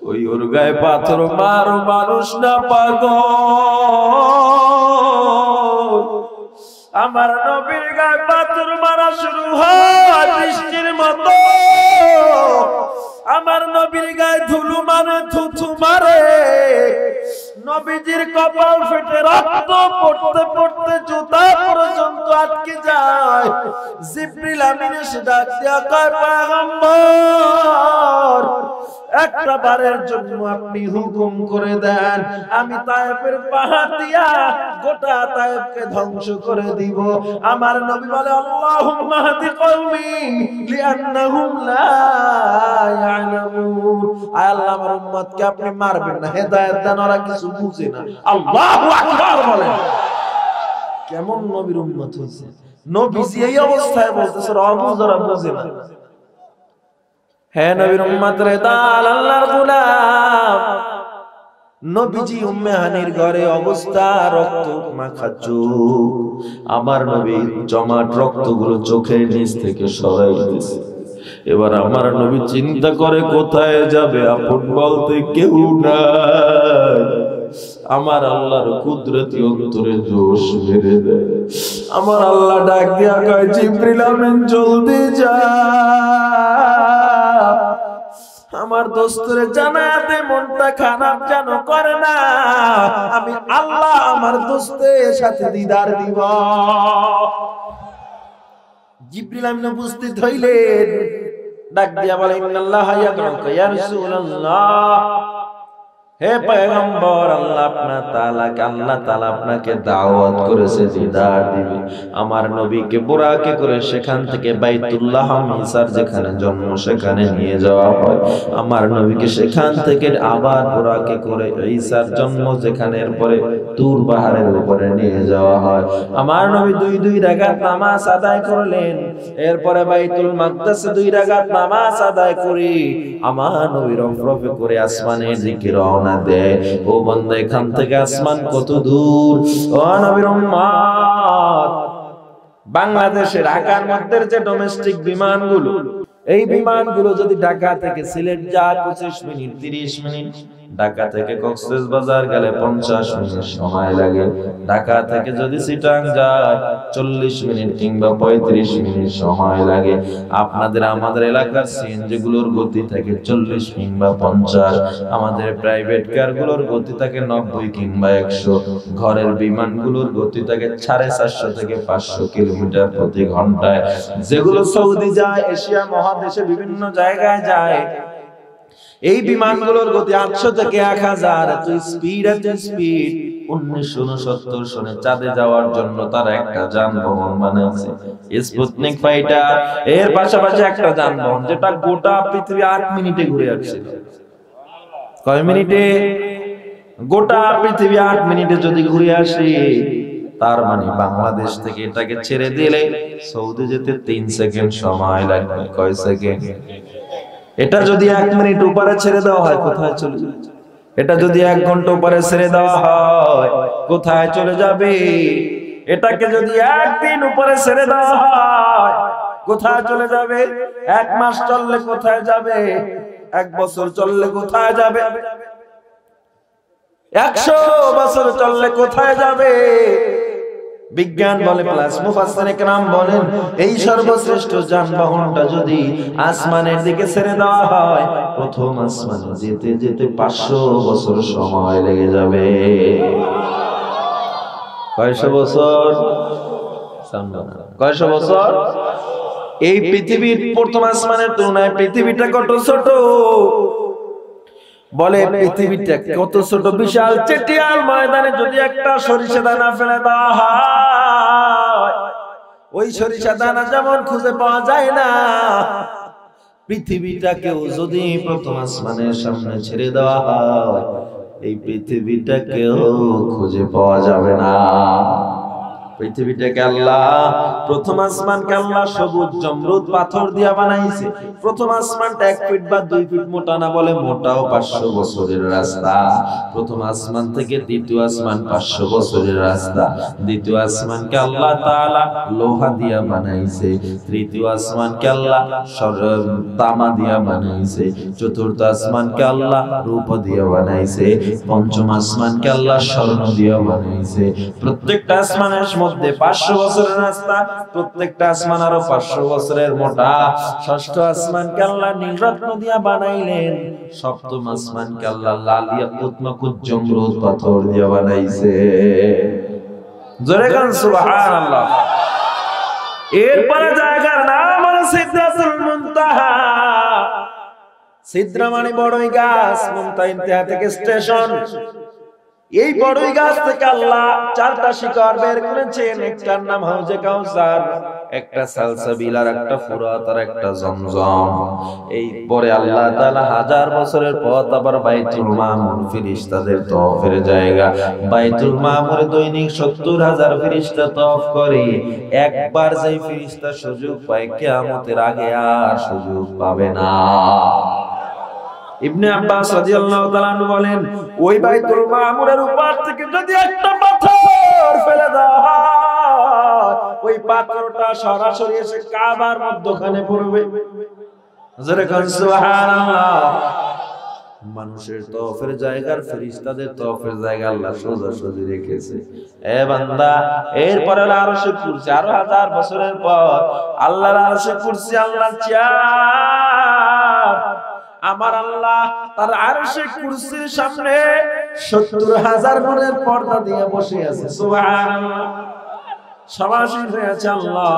ওই ওর গায়ে পাথর মারো, মানুষ না পাগল। আমার নবীর গায়ে পাথর মারা শুরু হয় বৃষ্টির মতো। আমার নবীর গায়ে ধুলো মানে থুথু মারে। নবীজির কপাল ফেটে রক্ত পড়তে পড়তে জুতা পর্যন্ত আটকে যায়। জিবরিল আমিন এসে ডাক দিয়া কয়, পয়গম্বর একটা বারের জন্য আপনি হুকুম করে দেন, আমি তায়েফের পাহাড় দিয়া গোটা তায়েফকে ধ্বংস করে দিব। আমার নবী বলে, আল্লাহুম্মা হাদি কওমি লিআন্নাহুম লা ইয়ালামুন। আয় আল্লাহ, আমার উম্মতকে আপনি মারবেন না, হেদায়েত দেন, ওরা কিছু বুঝে না। আল্লাহু আকবার বলেন। কেমন নবীর উম্মত হইছে? নবীজি এই অবস্থায় বলতেছে, ওরা বুঝে না। হে নবীর উম্মত রে দাল, আল্লাহর গোলাম, নবীজি উম্মে হানির ঘরে অবস্থা, রক্ত মাখা চোখ। আমার নবী জমাট রক্তগুলো চোখের নিচ থেকে সরাই দিয়েছে। এবার আমার নবী চিন্তা করে, কোথায় যাবে? আপন বলতে কেউ নাই। আমার আল্লাহর কুদরতি অন্তরে জোশ বেড়ে দেয়। আমার আল্লাহ ডাক দিয়া কয়, জিবরিল আমিন জলদি যা, আমার দোস্তরে জানাতে মনটা খারাপ যেন করে না। আমি আল্লাহ আমার দোস্তের সাথে দিদার দিব। জিবরিল আমিন উপস্থিত হইলেন, ডাক দিয়া বলে, ইন্নাল্লাহা ইয়াদউকা ইয়া রাসূলুল্লাহ। হে পয়গম্বর, আল্লাহ তাআলা আপনাকে দাওয়াত করেছে, দিদার দিবে। আমার নবীকে বুরাকে করে সেখান থেকে বাইতুল্লাহ মিসার যেখানে জন্ম সেখানে নিয়ে যাওয়া হয়। আমার নবীকে সেখান থেকে আবার বুরাকে করে ঈসার জন্ম যেখানে, এরপরে তুর পাহাড়ের উপরে নিয়ে যাওয়া হয়। আমার নবী 2 রাকাত নামাজ আদায় করলেন। এরপরে বাইতুল মাকদাসে 2 রাকাত নামাজ আদায় করি আমার নবী রফরফে করে আসমানের দিকে রওনা দেয়। ও বান্দা, এখান থেকে আসমান কত দূর? ও নবীর উম্মত, বাংলাদেশের ঢাকার মধ্যে যে ডোমেস্টিক বিমানগুলো, এই বিমানগুলো যদি ঢাকা থেকে সিলেট যায় 25 মিনিট 30 মিনিট, ঢাকা থেকে কক্সবাজার গেলে 50 মিনিট সময় লাগে, ঢাকা থেকে যদি চিটাং যায় 40 মিনিট কিংবা 35 মিনিট সময় লাগে। আপনাদের আমাদের এলাকার সিএনজি গুলোর গতি থাকে 40 কিংবা 50, আমাদের প্রাইভেট কারগুলোর গতি থাকে 90 কিংবা 100, ঘরের বিমানগুলোর গতি থাকে 450 থেকে 500 কিলোমিটার প্রতি ঘন্টায়। যেগুলো সৌদি যায়, এশিয়া মহাদেশে বিভিন্ন জায়গায় যায়, এই বিমানগুলোর গতি 800 থেকে 1000। এত স্পিড 1969 সনে চাঁদে যাওয়ার জন্য তারা একটা যানবাহন বানাইছে, স্পুতনিক ফাইটার। এর পাশাপাশি একটা যানবাহন যেটা গোটা পৃথিবী 8 মিনিটে ঘুরে আসছিল। কয় মিনিটে? গোটা পৃথিবী 8 মিনিটে যদি ঘুরে আসে, তার মানে বাংলাদেশ থেকে এটাকে ছেড়ে দিলে সৌদি যেতে 3 সেকেন্ড সময় লাগবে। কয় সেকেন্ড? এটা যদি 1 মিনিট উপরে ছেড়ে দেওয়া হয় কোথায় চলে যাবে? এটা যদি 1 ঘন্টা উপরে ছেড়ে দেওয়া হয় কোথায় চলে যাবে? এটাকে যদি 1 দিন উপরে ছেড়ে দেওয়া হয় কোথায় চলে যাবে? 1 মাস চললে কোথায় যাবে? 1 বছর চললে কোথায় যাবে? 100 বছর চললে কোথায় যাবে? বিজ্ঞান বলে প্লাস মুফাসসিরে কেরাম বলেন এই সর্বশ্রেষ্ঠ যানবাহনটা যদি আসমানের দিকে ছেড়ে দেওয়া হয় প্রথম আসমানে যেতে যেতে 500 বছর সময় লেগে যাবে। কয়শো বছর? কয়শো বছর? এই পৃথিবীর প্রথম আসমানের তুলনায় পৃথিবীটা কত ছোট? বলে পৃথিবীটা কত ছোট? বিশাল চেটিয়াল ময়দানে যদি একটা সরিষা দানা ফেলে দেওয়া হয় ওই সরিষা দানা যেমন খুঁজে পাওয়া যায় না, পৃথিবীটাকেও যদি প্রথম আসমানের সামনে ছেড়ে দেওয়া হয় এই পৃথিবীটাকেও খুঁজে পাওয়া যাবে না। পৃথিবীটাকে আল্লাহ প্রথম আসমানকে আল্লাহ সবুজ জমরুদ পাথর দিয়া বানাইছে। প্রথম আসমানটা 1 ফিট বা 2 ফিট মোটা না, বলে মোটাও 500 বছরের রাস্তা। প্রথম আসমান থেকে দ্বিতীয় আসমান 500 বছরের রাস্তা। দ্বিতীয় আসমানকে আল্লাহ তাআলা লোহা দিয়া বানাইছে। তৃতীয় আসমানকে আল্লাহ তামা দিয়া বানাইছে। চতুর্থ আসমানকে আল্লাহ রূপা দিয়া বানাইছে। পঞ্চম আসমানকে আল্লাহ স্বর্ণ দিয়া বানাইছে। প্রত্যেকটা আসমানের মধ্যে 500 বছরের রাস্তা, প্রত্যেকটা আসমান আরো 500 বছরের মোটা। ষষ্ঠ আসমানকে আল্লাহ নীলরত্ন দিয়া বানাইলেন। সপ্তম আসমানকে আল্লাহ লালিয়া উতমাকুত জমরুদ পাথর দিয়া বানাইছে। জোরে গান সুবহানাল্লাহ। এরপরে জায়গার নাম হলো সিদরাতুল মুনতাহা। সিদরা মানে বড়ই গাছ, মুনতাহা ইন্তেহা থেকে স্টেশন। এই বড়ই গাছ থেকে আল্লাহ 4টা শিকড় বের করেছেন। একটার নাম হাউজে কাউসার, একটা সালসাবিল, আর একটা ফুরাত, আর একটা জমজম। এই পরে আল্লাহ তাআলা 1000 বছরের পথ আবার বাইতুল মামুর ফেরেশতাদের তওয়াফের জায়গা। বাইতুল মামুরে দৈনিক 70,000 ফেরেশতা তওয়াফ করে। একবার যেই ফেরেশতা সুযোগ পায় কিয়ামতের আগে আর সুযোগ পাবে না। ইবনে আব্বাস রাদিয়াল্লাহু তাআলা আনহু বলেন ওই বাইতুল মামুরের উপর থেকে যদি একটা পাথর ফেলে দেওয়া হয় ওই পাথরটা সরাসরি এসে কাবার মধ্যখানে পড়বে। জোরে কোন সুবহানাল্লাহ। মানুষের তওয়াফের জায়গার ফেরেশতাদের তওয়াফের জায়গা আল্লাহ সোজাসুজি রেখেছে। এ বান্দা, এরপরে আরশে কুরসি, আরো 1000 বছরের পর আল্লাহর আরশে কুরসি আল্লাহর চেয়ার। আমার আল্লাহ তার আরশে কুরসির সামনে 70,000 নূরের পর্দা দিয়ে বসে আছে। সুবহানাল্লাহ। সমাসীন হয়েছে আল্লাহ।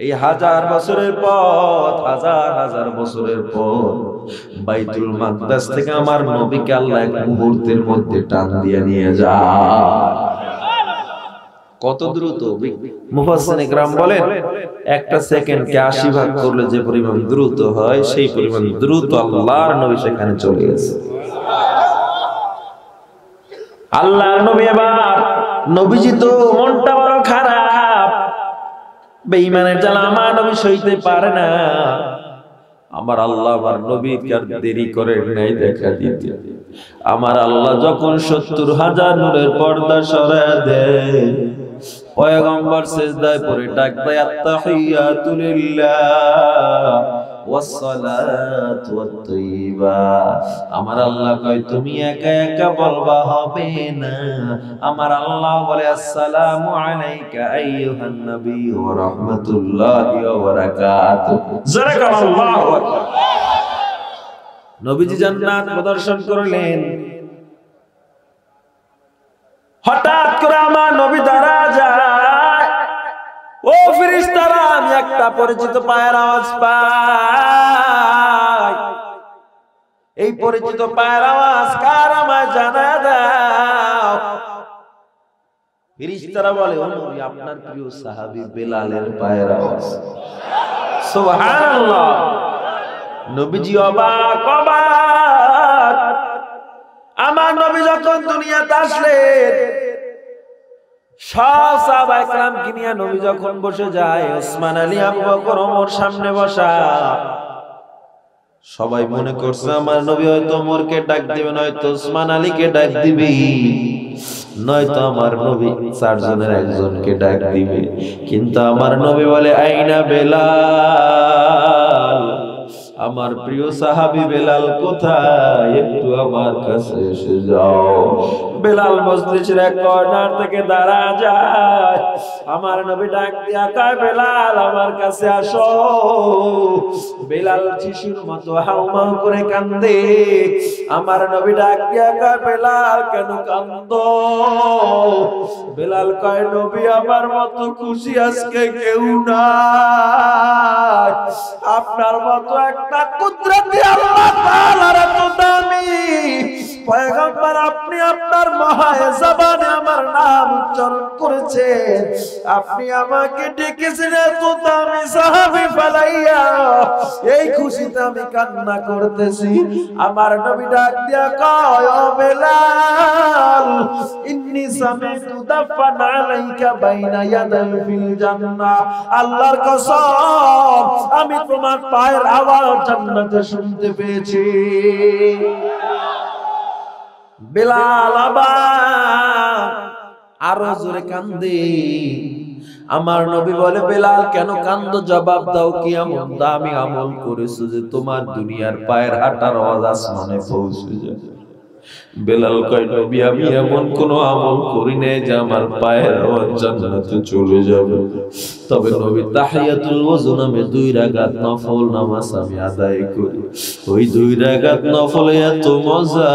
এই 1000 বছরের পর, হাজার বছরের পর বাইতুল মাকদাস থেকে আমার নবীকে আল্লাহ এক মুহূর্তের মধ্যে টান দিয়ে নিয়ে যায়। কত দ্রুত! মুফাসসিরিনে কেরাম বলেন একটা সেকেন্ডকে 80 ভাগ করলে যে পরিমাণ দ্রুত হয় সেই পরিমাণ দ্রুত আল্লাহর নবী সেখানে চলে গেছে। আল্লাহর নবী এবার, নবীজি তো মনটা বড় খারাপ, বেঈমানের জ্বালা আমার নবী সইতে পারে না। আমার আল্লাহ আমার নবীকে আর দেরি করে নাই দেখা দিতে। আমার আল্লাহ যখন 70,000 নূরের পর্দা সরায় দেয় পয়গম্বর সিজদায় পড়ে ডাক দেয় আত্তাহিয়াতু লিল্লাহ ওয়াস সালাতু ওয়াত তাইয়্যিবা। আমার আল্লাহ কয় তুমি একা একা বলবা হবে না। আমার আল্লাহ বলে আসসালামু আলাইকা আইয়ুহান নবী ওয়া রাহমাতুল্লাহি ওয়া বারাকাতুহু। জাযাকাল্লাহু আকবার। নবীজি জান্নাত প্রদর্শন করলেন। হঠাৎ করে আমার নবী দাঁড়া যায়। ও ফেরেশতারা, আমি একটা পরিচিত পায়ের আওয়াজ পাই। এই পরিচিত পায়ের আওয়াজ কার আমায় জানা দাও। ফেরেশতারা বলে ও নবী আপনার প্রিয় সাহাবী বেলালের পায়ের আওয়াজ। সুবহানাল্লাহ। নবীজি অবাক। আমার নবী যখন দুনিয়াতে আসলেন সব সাহাবায়ে কেরাম কিনিয়া নবী যখন বসে যায়, ওসমান আলী আবু বকর ওমর সামনে বসা। সবাই মনে করছে আমার নবী হয়তো ওমরকে ডাক দিবে, নয়তো ওসমান আলীকে ডাক দিবে, নয়তো আমার নবী চারজনের একজনকে ডাক দিবে। কিন্তু আমার নবী বলে, আইনা বেলাল, আমার প্রিয় সাহাবী বেলাল কোথায়, একটু আমার কাছে এসে যাও। বেলাল মজলিসের এক কর্নার থেকে দাঁড়া যায়। আমার নবী ডাক দিয়া কয়, বেলাল আমার কাছে আসো। বেলাল শিশুর মতো হাউমাউ করে কান্দে। আমার নবী ডাক দিয়া কয়, বেলাল কেন কান্দো? বেলাল কয়, নবী আমার মতো খুশি আজকে কেউ নাই। আপনার মতো একটা কুদরতি আল্লাহ তাআলার এত দামি পয়গম্বর, আপনি আপনার মহায় জবানে আমার নাম উচ্চারণ করেছেন, আপনি আমাকে ডেকেছেন এত দামি সাহাবী ফালাইয়া, এই খুশিতে আমি কান্না করতেছি। আমার নবী ডাক দিয়া কয়, ও বেলাল, ইন্নী সামিতু দাফান আলাইকা বাইনা ইয়াদাই ফিল জান্নাহ, আল্লাহর কসম আমি তোমার পায়ের আওয়াজ জান্নাতে শুনতে পেয়েছি। বেলাল আবার আরো জোরে কান্দে। আমার নবী বলে, বেলাল কেন কান্দো, জবাব দাও, কি এমন দামি আমল করেছো যে তোমার দুনিয়ার পায়ের হাঁটার আওয়াজ আসমানে পৌঁছে যায়? বেলাল কয়, নবী আমি এমন কোন আমল করি নাই যে আমার পায়ের আওয়াজ জান্নাতে চলে যাবে। তবে নবী তাহিয়াতুল ওযু নামে 2 রাকাত নফল নামাজ আমি আদায় করি। ওই 2 রাকাত নফলে এত মজা,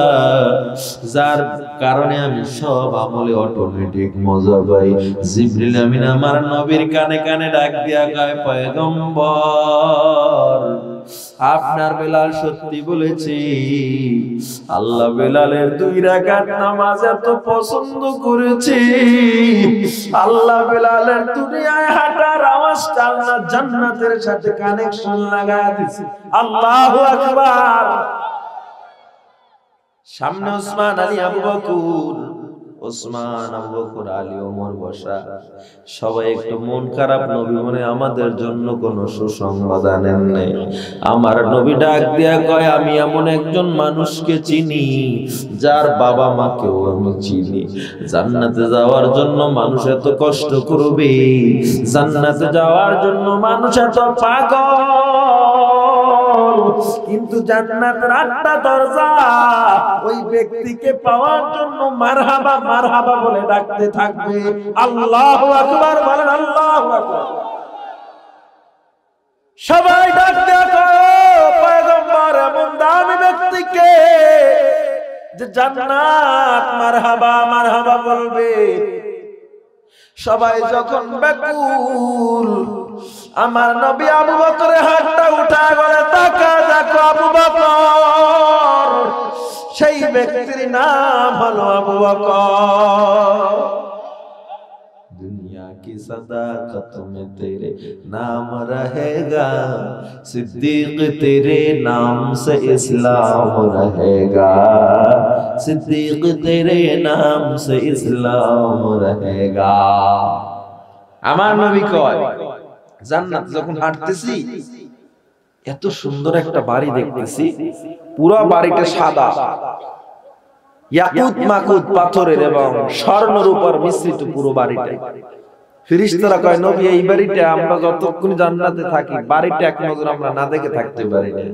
যার কারণে আমি সব আমলে অটোমেটিক মজা পাই। জিবরিল আমিন আমার নবীর কানে কানে ডাক দিয়া কয়, পয়গম্বর আপনার বেলাল সত্যি বলেছে, আল্লাহ বেলালের 2 রাকাত নামাজ এত পছন্দ করেছে, আল্লাহ বেলালের দুনিয়ায় হাঁটার আওয়াজটা আল্লাহ জান্নাতের সাথে কানেকশন লাগায় দিয়েছে। আল্লাহু আকবার। সামনে ওসমান আলী আবু বকর, ওসমান আবু বকর আলী ওমর বসা। সবাই একটু মন খারাপ, নবী মনে আমাদের জন্য কোন সুসংবাদ আনেন নাই। আমার নবী ডাক দিয়া কয়, আমি এমন একজন মানুষকে চিনি যার বাবা মাকেও আমি চিনি। জান্নাতে যাওয়ার জন্য মানুষ এত কষ্ট করবে, জান্নাতে যাওয়ার জন্য মানুষ এত পাগল, কিন্তু জান্নাতের 8টা দরজা ওই ব্যক্তিকে পাওয়ার জন্য মারহাবা মারহাবা বলে ডাকতে থাকবে। আল্লাহু আকবার বলেন, আল্লাহু আকবার। সবাই ডাকতে থাকে, পয়গম্বর এমন দামি ব্যক্তিকে যে জান্নাত মারহাবা মারহাবা বলবে। সবাই যখন ব্যাকুল, আমার নবী আবু বকরের হাতটা উঠা গেলে, তাকা দেখো আবু বকর, সেই ব্যক্তির নাম হলো আবু বকর। दुनिया की सदाकत में तेरे नाम रहेगा, सिद्दीक तेरे नाम से इस्लाम रहेगा, सिद्दीक तेरे नाम से इस्लाम रहेगा। আমার নবী কয়, জান্নাত যখন হাঁটতেছি এত সুন্দর একটা বাড়ি দেখতেছি, পুরো বাড়িটা সাদা, ইয়াকুত মাকুত পাথরের এবং স্বর্ণ রূপার মিশ্রিত পুরো বাড়িটা। ফেরেশতারা কয়, নবী এই বাড়িটা আমরা যতক্ষণ জান্নাতে থাকি, বাড়িটা এক নজর আমরা না দেখে থাকতে পারি না।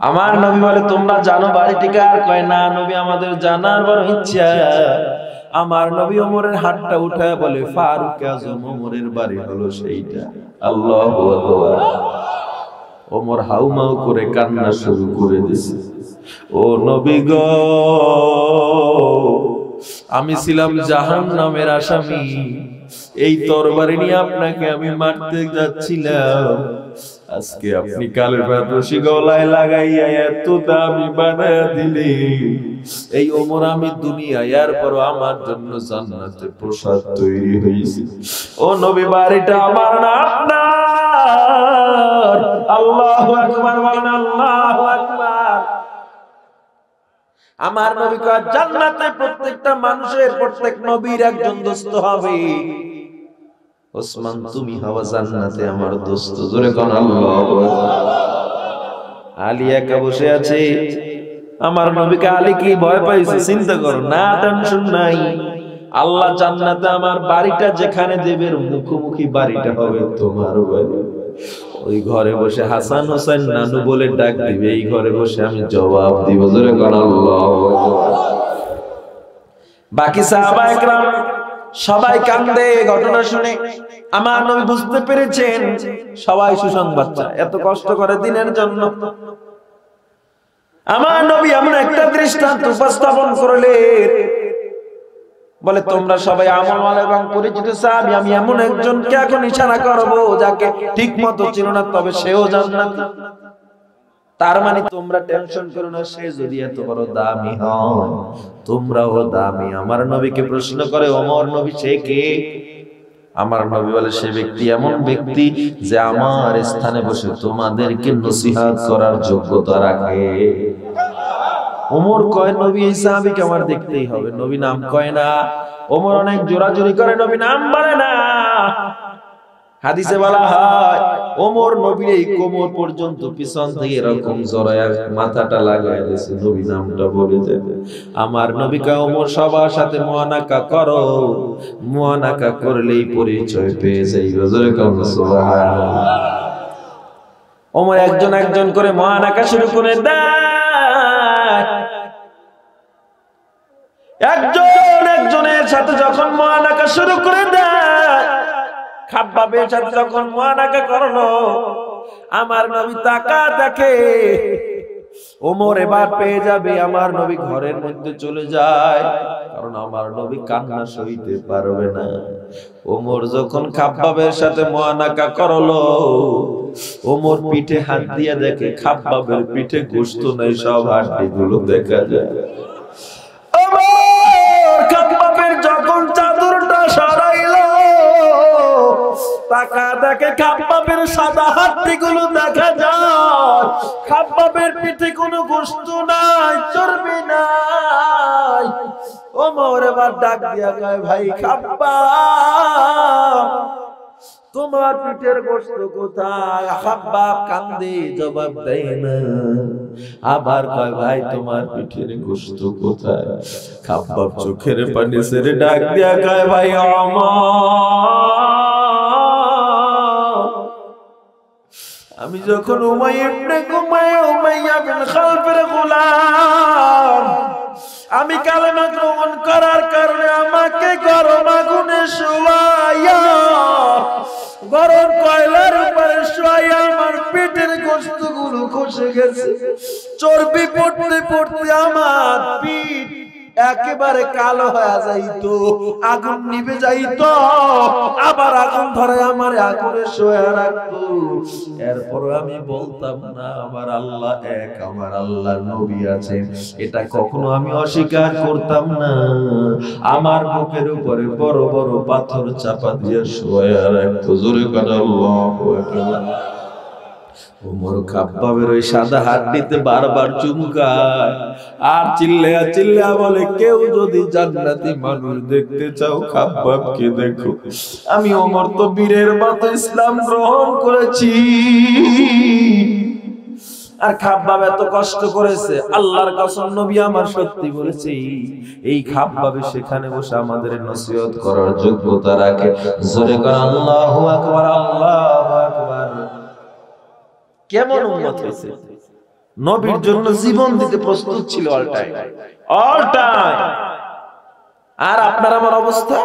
আমার নবী বলে, তোমরা জানো বাড়িটি কার? কয়, না নবী আমাদের জানার বড় ইচ্ছা। আমার নবী ওমরের হাতটা উঠায় বলে, ফারুক আজম ওমরের বাড়ি হলো সেইটা। আল্লাহু আকবার। ওমর হাউমাউ করে কান্না শুরু করে দিয়েছে। ও নবী গো, আমি ছিলাম জাহান্নামের আসামি, এই তরবারি নিয়ে আপনাকে আমি মারতে যাচ্ছিলাম, আজকে আপনি কালেমার রশি গলায় লাগাইয়া এত দামি বানায়া দিলে, এই ওমর আমি দুনিয়ায় এরপর আমার জন্য জান্নাতে প্রসাদ তৈরি হয়েছে। ও নবী বাড়িটা আমার না আপনার। আল্লাহু আকবার বলেন, আল্লাহু আকবার। আমার নবী কয় জান্নাতে প্রত্যেকটা মানুষের প্রত্যেক নবীর একজন দোস্ত হবে। ওসমান তুমি হওয়া জান্নাতে আমার দোস্ত। জোরে কোন আল্লাহু আকবার। আলী একা বসে আছে, আমার নবীকে আলী কি ভয় পাইছে চিন্তা করো না, টেনশন নাই। আল্লাহ জান্নাতে আমার বাড়িটা যেখানে দেবে মুখোমুখি বাড়িটা হবে তোমার বাড়ি। ওই ঘরে বসে হাসান হোসেন নানু বলে ডাক দিবে, এই ঘরে বসে আমি জবাব দিব। জোরে কোন আল্লাহু আকবার। বাকি সাহাবায়ে কেরাম সবাই কান্দে ঘটনা শুনে। আমার নবী বুঝতে পেরেছেন সবাই সুসংবাদ চায়, এত কষ্ট করে দিনের জন্য। আমার নবী এমন একটা দৃষ্টান্ত উপস্থাপন করলেন, বলে তোমরা সবাই আমল এবং পরিচিত সাহাবী, আমি এমন একজনকে এখন ইশারা করব যাকে ঠিক মতো চিনো না, তবে সেও জান্নাত। তার মানে তোমরা টেনশন করো না, সে যদি এত বড় দামি হয় তোমরাও দামি। আমার নবীকে প্রশ্ন করে ওমর নবী সে কে? আমার নবী বলে সে ব্যক্তি এমন ব্যক্তি যে আমার স্থানে বসে তোমাদেরকে নসিহত করার যোগ্যতা রাখে। ওমর কয় নবী এই সাহাবীকে আমার দেখতেই হবে। নবী নাম কয় না, ওমর অনেক জোরাজুরি করে, নবী নাম বলে না। হাদিসে বলা হয় ওমর নবীর এই কোমর পর্যন্ত পিছন থেকে এরকম জড়ায়া মাথাটা লাগায় দিয়েছে, নবী নামটা বলে যাবে। আমার নবী কয় ওমর সবার সাথে মুআনাকা করো, মুআনাকা করলেই পরিচয় পেয়ে যাইবে। জোরে কোন সুবহানাল্লাহ। ওমর একজন একজন করে মুআনাকা শুরু করে দেয়। একজন একজনের সাথে যখন মুআনাকা শুরু করে দেয়, খাব্বাবের সাথে যখন মুআনাকা করলো, আমার নবী তাকা দেখে ওমর এবার পেয়ে যাবে। আমার নবী ঘরের মধ্যে চলে যায়, কারণ আমার নবী কান্না সইতে পারবে না। ওমর যখন খাব্বাবের সাথে মুআনাকা করলো, ওমর পিঠে হাত দিয়ে দেখে খাব্বাবের পিঠে গোশত নাই, সব হাড্ডিগুলো দেখা যায়। খাব্বাবের যখন চাদরটা সরাইলো, তাকা দেখে খাব্বাবের সাদা হাড্ডিগুলো দেখা যায়। খাব্বাবের পিঠে কোনো গোশত নাই, চর্বি নাই। ওমর এবার ডাক দিয়া কয় ভাই খাব্বাব তোমার পিঠের গোশত কোথায়? খাব্বাব কান্দে, জবাব দেয় না। আবার কয় ভাই তোমার পিঠের গোশত কোথায়? খাব্বাব চোখের পানি ছেড়ে ডাক দিয়া কয় ভাই আমি যখন উমাইয়া বিন খালফের গোলাম, আমি কালেমা গ্রহণ করার কারণে আমাকে গরম আগুনে শোয়াইয়া, গরম কয়লার উপরে শোয়াইয়া আমার পেটের গোশতগুলো খসে গেছে। চর্বি পড়তে পড়তে আমার পিঠ একেবারে কালো হয়ে যাইতো, আগুন নিভে যাইতো, আবার আগুন ধরে আমার আগুনে শোয়া রাখতো। এরপর আমি বলতাম না আমার আল্লাহ এক, আমার আল্লাহ নবী আছে, এটা কখনো আমি অস্বীকার করতাম না। আমার বুকের উপরে বড় বড় পাথর চাপা দিয়ে শোয়া রাখতো। জোরে কথা আল্লাহু আকবার। ওমর খাব্বাবের ওই সাদা হাড্ডিতে বারবার চুমকায় আর চিল্লায়া চিল্লায়া বলে কেউ যদি জান্নাতি মানুষ দেখতে চাও খাব্বাবকে দেখো। আমি ওমর তো বীরের মতো ইসলাম গ্রহণ করেছি, আর খাব্বাব এত কষ্ট করেছে। আল্লাহর কসম নবী আমার সত্যি বলেছে, এই খাব্বাবে সেখানে বসে আমাদের নসিহত করার যোগ্যতা রাখে। জোরে করে আল্লাহু আকবার, আল্লাহু আকবার। কেমন উম্মত হয়েছে, নবীর জন্য জীবন দিতে প্রস্তুত ছিল অল টাইম। আর আপনার আমার অবস্থা,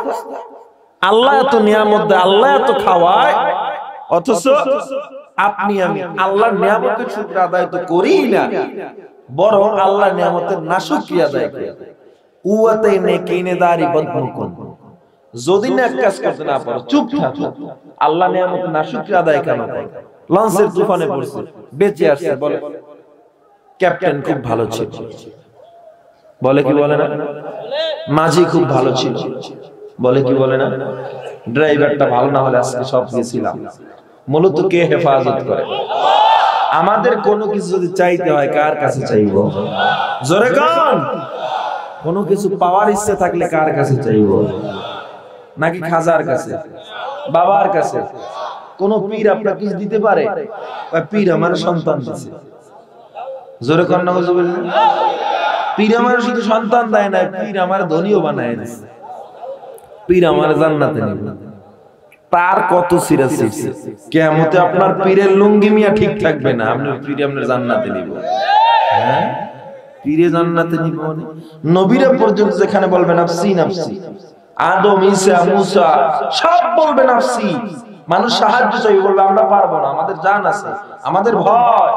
আল্লাহ এত নিয়ামত দেয়, আল্লাহ এত খাওয়ায়, অথচ আপনি আমি আল্লাহর নিয়ামতের শুকর আদায় তো করি না, বরং আল্লাহর নিয়ামতের নাশুকরিয়া আদায় করি। উওয়াতে নেকিনেদারি বদমুকুন, যদি না কাজ করতে না পারো চুপ থাকো। আল্লাহ নিয়ামতের নাশুকরিয়া আদায় কেন করো? লঞ্চের তুফানে পড়ছে, বেঁচে আসছে, বলে ক্যাপ্টেন খুব ভালো ছিল, বলে কি বলে না? মাঝি খুব ভালো ছিল, বলে কি বলে না? ড্রাইভারটা ভালো না হলে আজকে সব গেছিলাম। মূলত কে হেফাজত করে? আমাদের কোনো কিছু যদি চাইতে হয় কার কাছে চাইব? জোরে কোন? কোনো কিছু পাওয়ার ইচ্ছে থাকলে কার কাছে চাইব? নাকি খাজার কাছে, বাবার কাছে? কোন পীর আপনার কিছু দিতে পারে? পীর আমার সন্তান দিছে। জোরে কোন নাউজুবিল্লাহ। পীর আমার শুধু সন্তান দেয় না, পীর আমার ধনীও বানায় দিছে। পীর আমার জান্নাতে নিবে। তার কত সিরা সিরছে, কিয়ামতে আপনার পীরের লুঙ্গি মিয়া ঠিক থাকবে না, আপনি পীর আপনার জান্নাতে নিব। হ্যাঁ, পীরে জান্নাতে নিব মানে নবীরা পর্যন্ত যেখানে বলবে নাফসি নাফসি, আদম ঈসা মুসা সব বলবে নাফসি। মানুষ সাহায্য চাইবে, বলবে আমরা পারবো না, আমাদের জান আছে, আমাদের ভয়।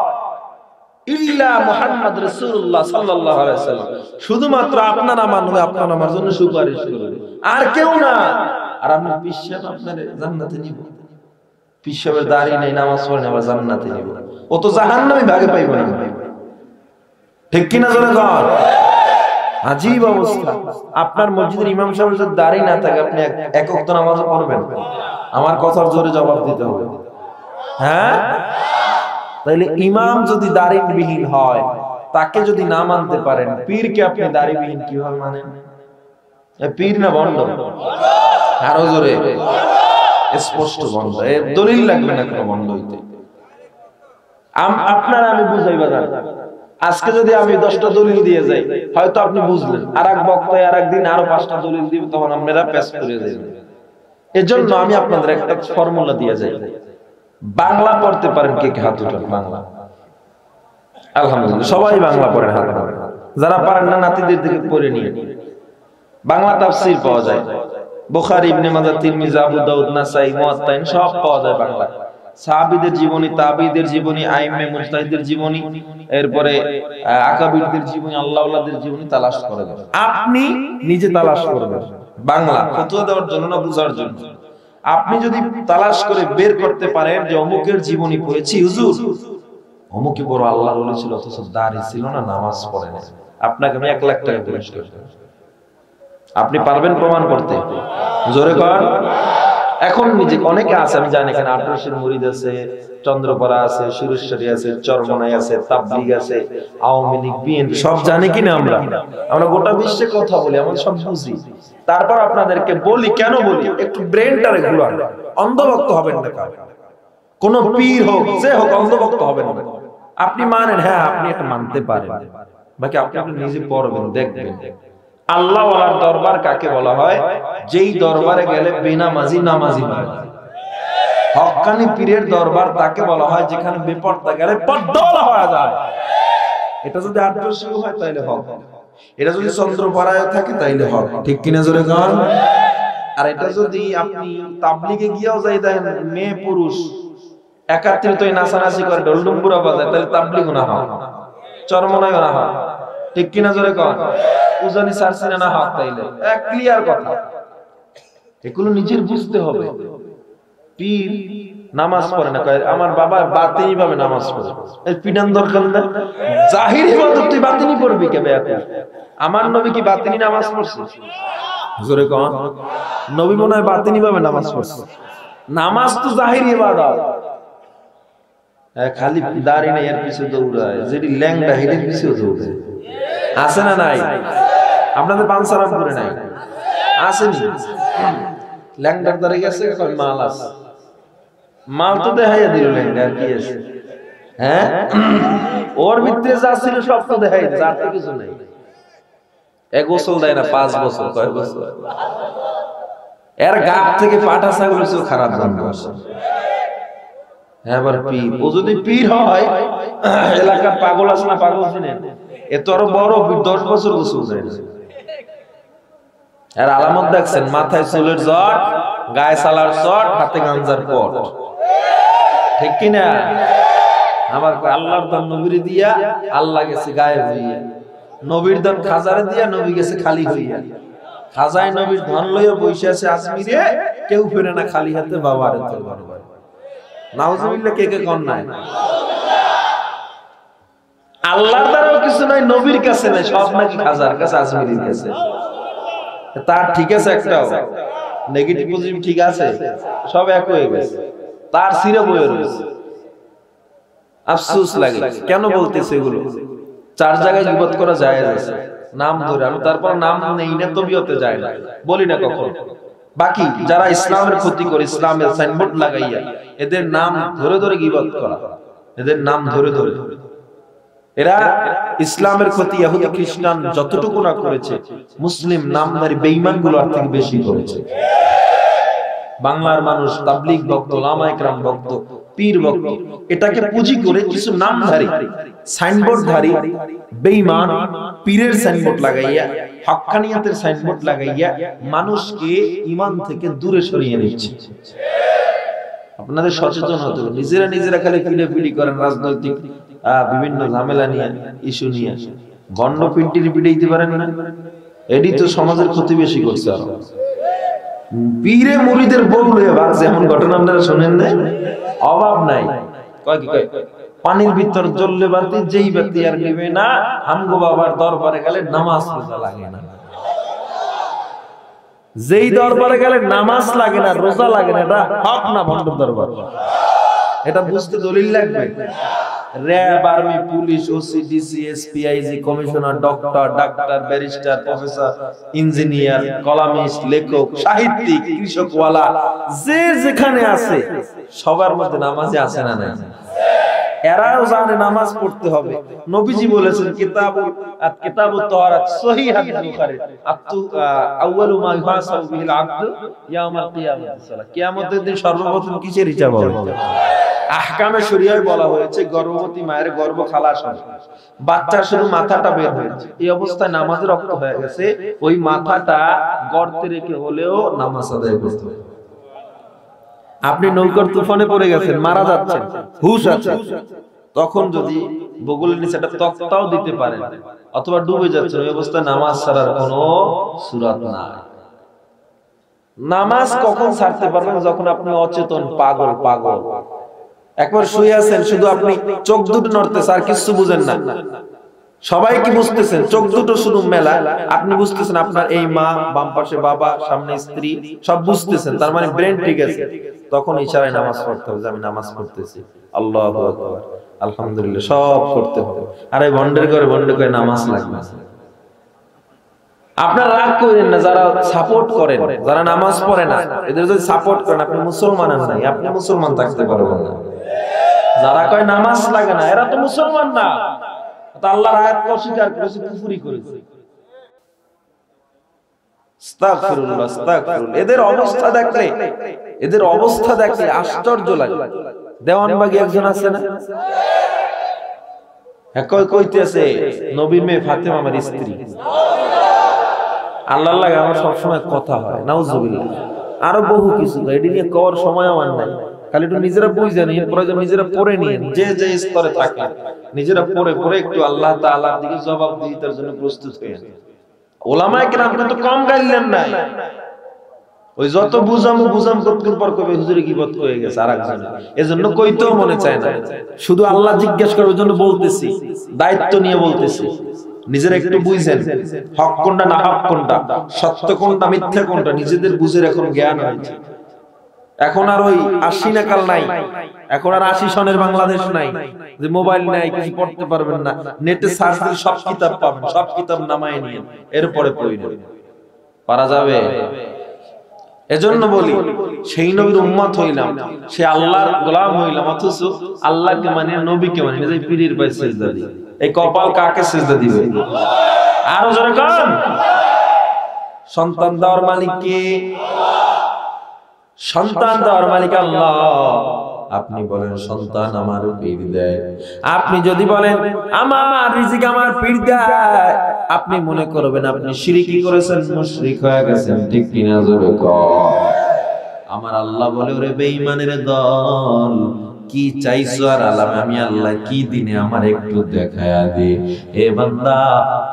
ইল্লা মুহাম্মদ রাসূলুল্লাহ সাল্লাল্লাহু আলাইহি ওয়াসাল্লাম, শুধুমাত্র আপনার আমার নবী আপনার আমার জন্য সুপারিশ করবে, আর কেউ না। আর আপনি পিছাব আপনার জান্নাতে নিব। পিছাবের দাড়ি নাই, নামাজ পড়ে না, আবার জান্নাতে নিব। ও তো জাহান্নামে ভাগে পাইব না। ঠিক কি না জোরে কর? আজীব অবস্থা। আপনার মসজিদের ইমাম সাহেবের যদি দাড়ি না থাকে, আপনি এক ওয়াক্ত নামাজ পড়বেন? আমার কথার জোরে জবাব দিতে হবে। হ্যাঁ, তাইলে ইমাম যদি দাড়িবিহীন হয়, তাকে যদি না মানতে পারেন, পীরকে আপনি দাড়িবিহীন কিভাবে মানেন? পীর না বন্ড? আরো জোরে, স্পষ্ট বন্ড। এর দলিল লাগবে না কোনো বন্ড হইতে। আপনারা আমি বুঝাইবা না। আজকে যদি আমি 10টা দলিল দিয়ে যাই, হয়তো আপনি বুঝলেন, আর এক বক্তায় আর একদিন আরো 5টা দলিল দিব, তখন আপনারা পেশ করে যাবেন। এজন্য আমি আপনাদের একটা ফর্মুলা দিয়ে যাই। বাংলা পড়তে পারেন কে কে? হাত উঠান। বাংলা, আলহামদুলিল্লাহ সবাই বাংলা পড়েন, হাত উঠান। যারা পারেন না, নাতিদের দিকে পড়ে নিয়ে। বাংলা তাফসীর পাওয়া যায়, বুখারী, ইবনে মাজাহ, তিরমিজি, আবু দাউদ, নাসাই, মুয়াত্তা, সব পাওয়া যায় বাংলা। সাহাবীদের জীবনী, তাবিঈদের জীবনী, আইম্মে মুজতাহিদের জীবনী, এরপরে আকাবিরদের জীবনী, আল্লাহওয়ালাদের জীবনী তালাশ করে দেন। আপনি নিজে তালাশ করবেন, বাংলা ফতোয়া দেওয়ার জন্য না, বুঝার জন্য। আপনি যদি তালাশ করে বের করতে পারেন যে অমুকের জীবনী পড়েছি হুজুর, অমুকে বড় আল্লাহর ওলি ছিল, অথচ দাড়ি ছিল না, নামাজ পড়ে না, আপনাকে আমি 1 লাখ টাকা পুরস্কার দেব। আপনি পারবেন প্রমাণ করতে? জোরে কর। এখন নিজে অনেকে আছে, আমি জানি এখানে আটরশির মুরিদ আছে, চন্দ্রপাড়া আছে, সুরেশ্বরী আছে, চরমনাই আছে, তাবলীগ আছে, আওয়ামী লীগ, বিএনপি, সব জানি কিনা? আমরা গোটা বিশ্বে কথা বলি, আমরা সব বুঝি। তারপর আপনাদেরকে বলি, কেন বলি? একটু ব্রেনটারে ঘুরান। অন্ধভক্ত হবেন না কারো। কোন পীর হোক, যে হোক, অন্ধভক্ত হবেন না। আপনি মানেন, হ্যাঁ আপনি এটা মানতে পারেন, বাকি আপনি নিজে পড়বেন, দেখবেন আল্লাহ ওয়ালার দরবার কাকে বলা হয়? যেই দরবারে গেলে বেনামাজি নামাজি হয়। হক্কানি পীরের দরবার তাকে বলা হয় যেখানে বেপরদা গেলে পর্দাওয়ালা হয়ে যায়। এটা যদি আদর্শীয় হয় তাইলে হক, এটা যদি চন্দ্রপাড়ায় থাকে তাইলে হক। ঠিক কিনা জোরে গান? আর এটা যদি আপনি তাবলীগে গিয়েও যাই দেখেন মেয়ে পুরুষ একাত্রিতই নাচানাচি করে, ঢোলডুম্বুরা বাজায়, তাহলে তাবলীগ না হয়, চরমনায় না হয়। ঠিক কিনা জোরে কন? উজানি সারসিনা না হয়, তাইলে এক ক্লিয়ার কথা। এগুলো নিজের বুঝতে হবে। পীর নামাজ পড়ে না, কয় আমার বাবা বাতিনি ভাবে নামাজ পড়ে, এই পিডান দরকার না। জাহির ইবাদত তুই বাতিনি পড়বি কে বেয়াকুল? আমার নবী কি বাতিনি নামাজ পড়ছে? জোরে কন। নবী মনে হয় বাতিনি ভাবে নামাজ পড়ছে। নামাজ তো জাহির ইবাদত। খালি দাড়ি নেই এর পিছে দৌড়ায়, যেটি ল্যাংড়া হেডের পিছে দৌড়ায়। আছে না নাই? আপনাদের পানসারামপুরে নাই? আসেনি? ল্যাংড়ার দ্বারে গেছে, মাল আছে, মাল তো দেখাইয়া দিল ল্যাংড়া, আর কি আছে? হ্যাঁ, ওর ভিতরে যা ছিল সব তো দেখাই দিচ্ছে, আর তো কিছু নাই। 1 বছর দেয় না, 5 বছর, কয় বছর? এর গাব থেকে পাঠা ছাগল খারাপ জানবো। এবার পীর, ও যদি পীর হয়, এলাকার পাগল আছে না, পাগল চিনেন? এত বড় পীর 10 বছর গোসল দেয় না। এর আলামত দেখছেন? মাথায় চুলের জট, গায়ে সালার চট, হাতে গাঞ্জার পট। ঠিক কিনা? আমার আল্লাহর দান নবীর দিয়া, আল্লাহ গেছে গায়ে হইয়া, নবীর দান খাজারে দিয়া, নবী গেছে খালি হইয়া। খাজায় নবীর ধন লইয়া বসে আছে আজমিরে, কেউ ফেরে না খালি হাতে, বাবার দরবারে। নাউজুবিল্লাহ, কে কে কোন নাই? আল্লাহর দ্বারাও কিছু নাই, নবীর কাছে নাই, সব নাকি খাজার কাছে, আজমিরির কাছে। তার ঠিক আছে একটাও নেগেটিভ পজিটিভ ঠিক আছে, সব এক হয়ে গেছে, তার সিরে বয়ে রয়েছে। আফসোস লাগে কেন বলতেছে এগুলো। 4 জায়গায় গীবত করা জায়েজ আছে নাম ধরে, আমি তারপর নাম নেই না, তবিয়তে যায় না, বলি না কখনো। বাকি যারা ইসলামের ক্ষতি করে, ইসলামের সাইনবোর্ড লাগাইয়া এদের নাম ধরে ধরে গীবত করা, এদের নাম ধরে ধরে, এরা ইসলামের ক্ষতি ইহুদি খ্রিস্টান যতটুকু না করেছে, মুসলিম নামধারী বেঈমানগুলো আর থেকে বেশি করেছে। বাংলার মানুষ তাবলীগ ভক্ত, উলামা ইকরাম ভক্ত, পীর ভক্ত, এটাকে পুঁজি করে কিছু নামধারী সাইনবোর্ডধারী বেঈমান পীরের সাইনবোর্ড লাগাইয়া, হক্কানিয়াতের সাইনবোর্ড লাগাইয়া মানুষকে ঈমান থেকে দূরে সরিয়ে নিচ্ছে। আপনাদের সচেতন হতে হবে। নিজেরা খালি পিড়াপিড়ি করেন রাজনৈতিক বিভিন্ন ঝামেলা নিয়ে, ইস্যু নিয়ে, গণ্ড পিন্টির পিড়াইতে পারেন না, এডি তো সমাজের ক্ষতি বেশি করছে। আর পীরে মুরিদের বউ লয়ে ভাগছে, এমন ঘটনা আপনারা শুনেন না? অভাব নাই। কয় কি কয়, পানির ভিতর জ্বললে বাতি যেই ব্যক্তি আর নিবে না, আমগো বাবার দরবারে গেলে নামাজ রোজা লাগে না। যেই দরবারে গেলে নামাজ লাগে না, রোজা লাগে না, এটা হক না ভণ্ড দরবার? এটা বুঝতে দলিল লাগবে। RAB, army, police, OC, DC, SP, IG, commissioner, doctor, doctor, barrister, professor, engineer, columnist, লেখক, সাহিত্যিক, কৃষকওয়ালা, যে যেখানে আছে সবার মধ্যে নামাজে আছে না নাই? এরাও জানে নামাজ পড়তে হবে। নবীজি বলেছেন কিতাবুত তাহারাত, সহিহ হাদিস বুখারী, আউয়ালু মা ইউহাসাবু বিহিল আবদু ইয়াউমাল কিয়ামাতিস সালাত। কিয়ামতের দিন সর্বপ্রথম কিসের হিসাব হবে? আহকামে শরিয়ায় বলা হয়েছে গর্ভবতী মায়ের গর্ভ খালাস হবে, বাচ্চার শুধু মাথাটা বের হয়েছে, এই অবস্থায় নামাজের রক্ত হয়ে গেছে, ওই মাথাটা গর্তে রেখে হলেও নামাজ আদায় করতে হবে। আপনি নৌকার তুফানে পড়ে গেছেন, মারা যাচ্ছেন, হুশ আছে, তখন যদি বগলের নিচে একটা তক্তাও দিতে পারেন অথবা ডুবে যাচ্ছেন, ওই অবস্থায় নামাজ ছাড়ার কোনো সুরাত নাই। নামাজ কখন ছাড়তে পারবেন? যখন আপনি অচেতন, পাগল। একবার শুয়ে আছেন, শুধু আপনি চোখ দুটো নড়তেছে, আর কিছু বুঝেন না। সবাই কি বুঝতেছেন? চোখ দুটো শুধু মেলা, আপনি বুঝতেছেন আপনার এই মা, বাম পাশে বাবা, সামনে স্ত্রী, সব বুঝতেছেন, তার মানে ব্রেন ঠিক আছে। তখন ইশারায় নামাজ পড়তে হবে যে আমি নামাজ পড়তেছি, আল্লাহু আকবার, আলহামদুলিল্লাহ, সব করতে হবে। আরে ভন্ডের করে নামাজ লাগবে। আপনারা রাগ করেন না যারা সাপোর্ট করেন, যারা নামাজ পড়ে না, এদের যদি সাপোর্ট করেন, আপনি মুসলমান নাই, আপনি মুসলমান থাকতে পারবেন না। যারা কয় নামাজ লাগে না, এরা তো মুসলমান না, আল্লাহর আয়াতকে অস্বীকার করেছে, কুফরি করেছে। আস্তাগফিরুল্লাহ, আস্তাগফিরুল্লাহ। এদের অবস্থা দেখলে আশ্চর্য লাগে। দেওয়ানবাগী একজন আছে না, কইতেছে নবীর মেয়ে ফাতেমা আমার স্ত্রী। আল্লাহর লাগে আমার সবসময় কথা হয়, নাউজুবিল্লাহ। আরো বহু কিছু এটি নিয়ে কওয়ার সময় আমার নাই, খালি একটু নিজেরা বুঝে নিন, প্রয়োজন নিজেরা পড়ে নিন, যে স্তরে থাকে নিজেরা পড়ে একটু আল্লাহ তাআলার দিকে জবাবদিহিতার জন্য প্রস্তুত হয়ে যান। ওলামায়ে কেরাম কিন্তু কম গাইলেন নাই। ওই যত বুঝাম কতক্ষণ পর কবে হুজুরে গীবত হয়ে গেছে আরেকজন, এজন্য কইতেও মনে চায় না। শুধু আল্লাহ জিজ্ঞেস করার জন্য বলতেছি, দায়িত্ব নিয়ে বলতেছি। নিজেরা একটু বুঝেন হক কোনটা না হক কোনটা, সত্য কোনটা মিথ্যা কোনটা, নিজেদের বুঝের এখন জ্ঞান হয়েছে। এখন আর ওই 80 নাকাল নাই, এখন আর 80 সনের বাংলাদেশ নাই যে মোবাইল নাই, কিছু পড়তে পারবেন না, নেটে সার্চ দিলে সব কিতাব পাবেন, সব কিতাব নামায় নিয়ে এরপরে পড়বেন, পারা যাবে? এজন্য বলি, সেই নবীর উম্মত হইলাম, সে আল্লাহর গোলাম হইলাম, অথচ আল্লাহকে মানে, নবীকে মানে, এই পীরের পায়ে সিজদা দিই। এই কপাল কাকে সিজদা দিবে? আরো জোরে কোন? সন্তান দেওয়ার মালিক কে? সন্তান দেওয়ার মালিক আল্লাহ। আপনি বলেন সন্তান আমার পীর দেয়, আপনি যদি বলেন আমার রিজিক আমার পীর দেয়, আপনি মনে করবেন আপনি শিরকি করেছেন, মুশরিক হয়ে গেছেন, ঠিক কিনা? জোরে কর। আমার আল্লাহ বলে, ওরে বেঈমানের দল, কি চাইছো আর আলামে আমি আল্লাহ কি দিনে আমার একটু দেখায়া দে। এ বান্দা,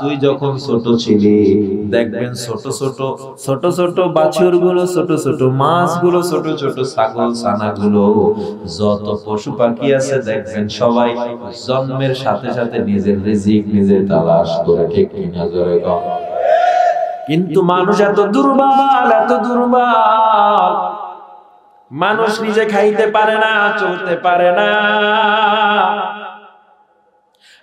তুই যখন ছোট ছিলি, দেখবেন ছোট ছোট বাছুর গুলো, ছোট ছোট মাছ গুলো, ছোট ছোট ছাগল ছানা গুলো, যত পশু পাখি আছে, দেখবেন সবাই জন্মের সাথে সাথে নিজের রিজিক নিজে তালাশ করে, ঠিক কিনা? জোরে কর। কিন্তু মানুষ এত দুর্বল, মানুষ নিজে খাইতে পারে না, চলতে পারে না,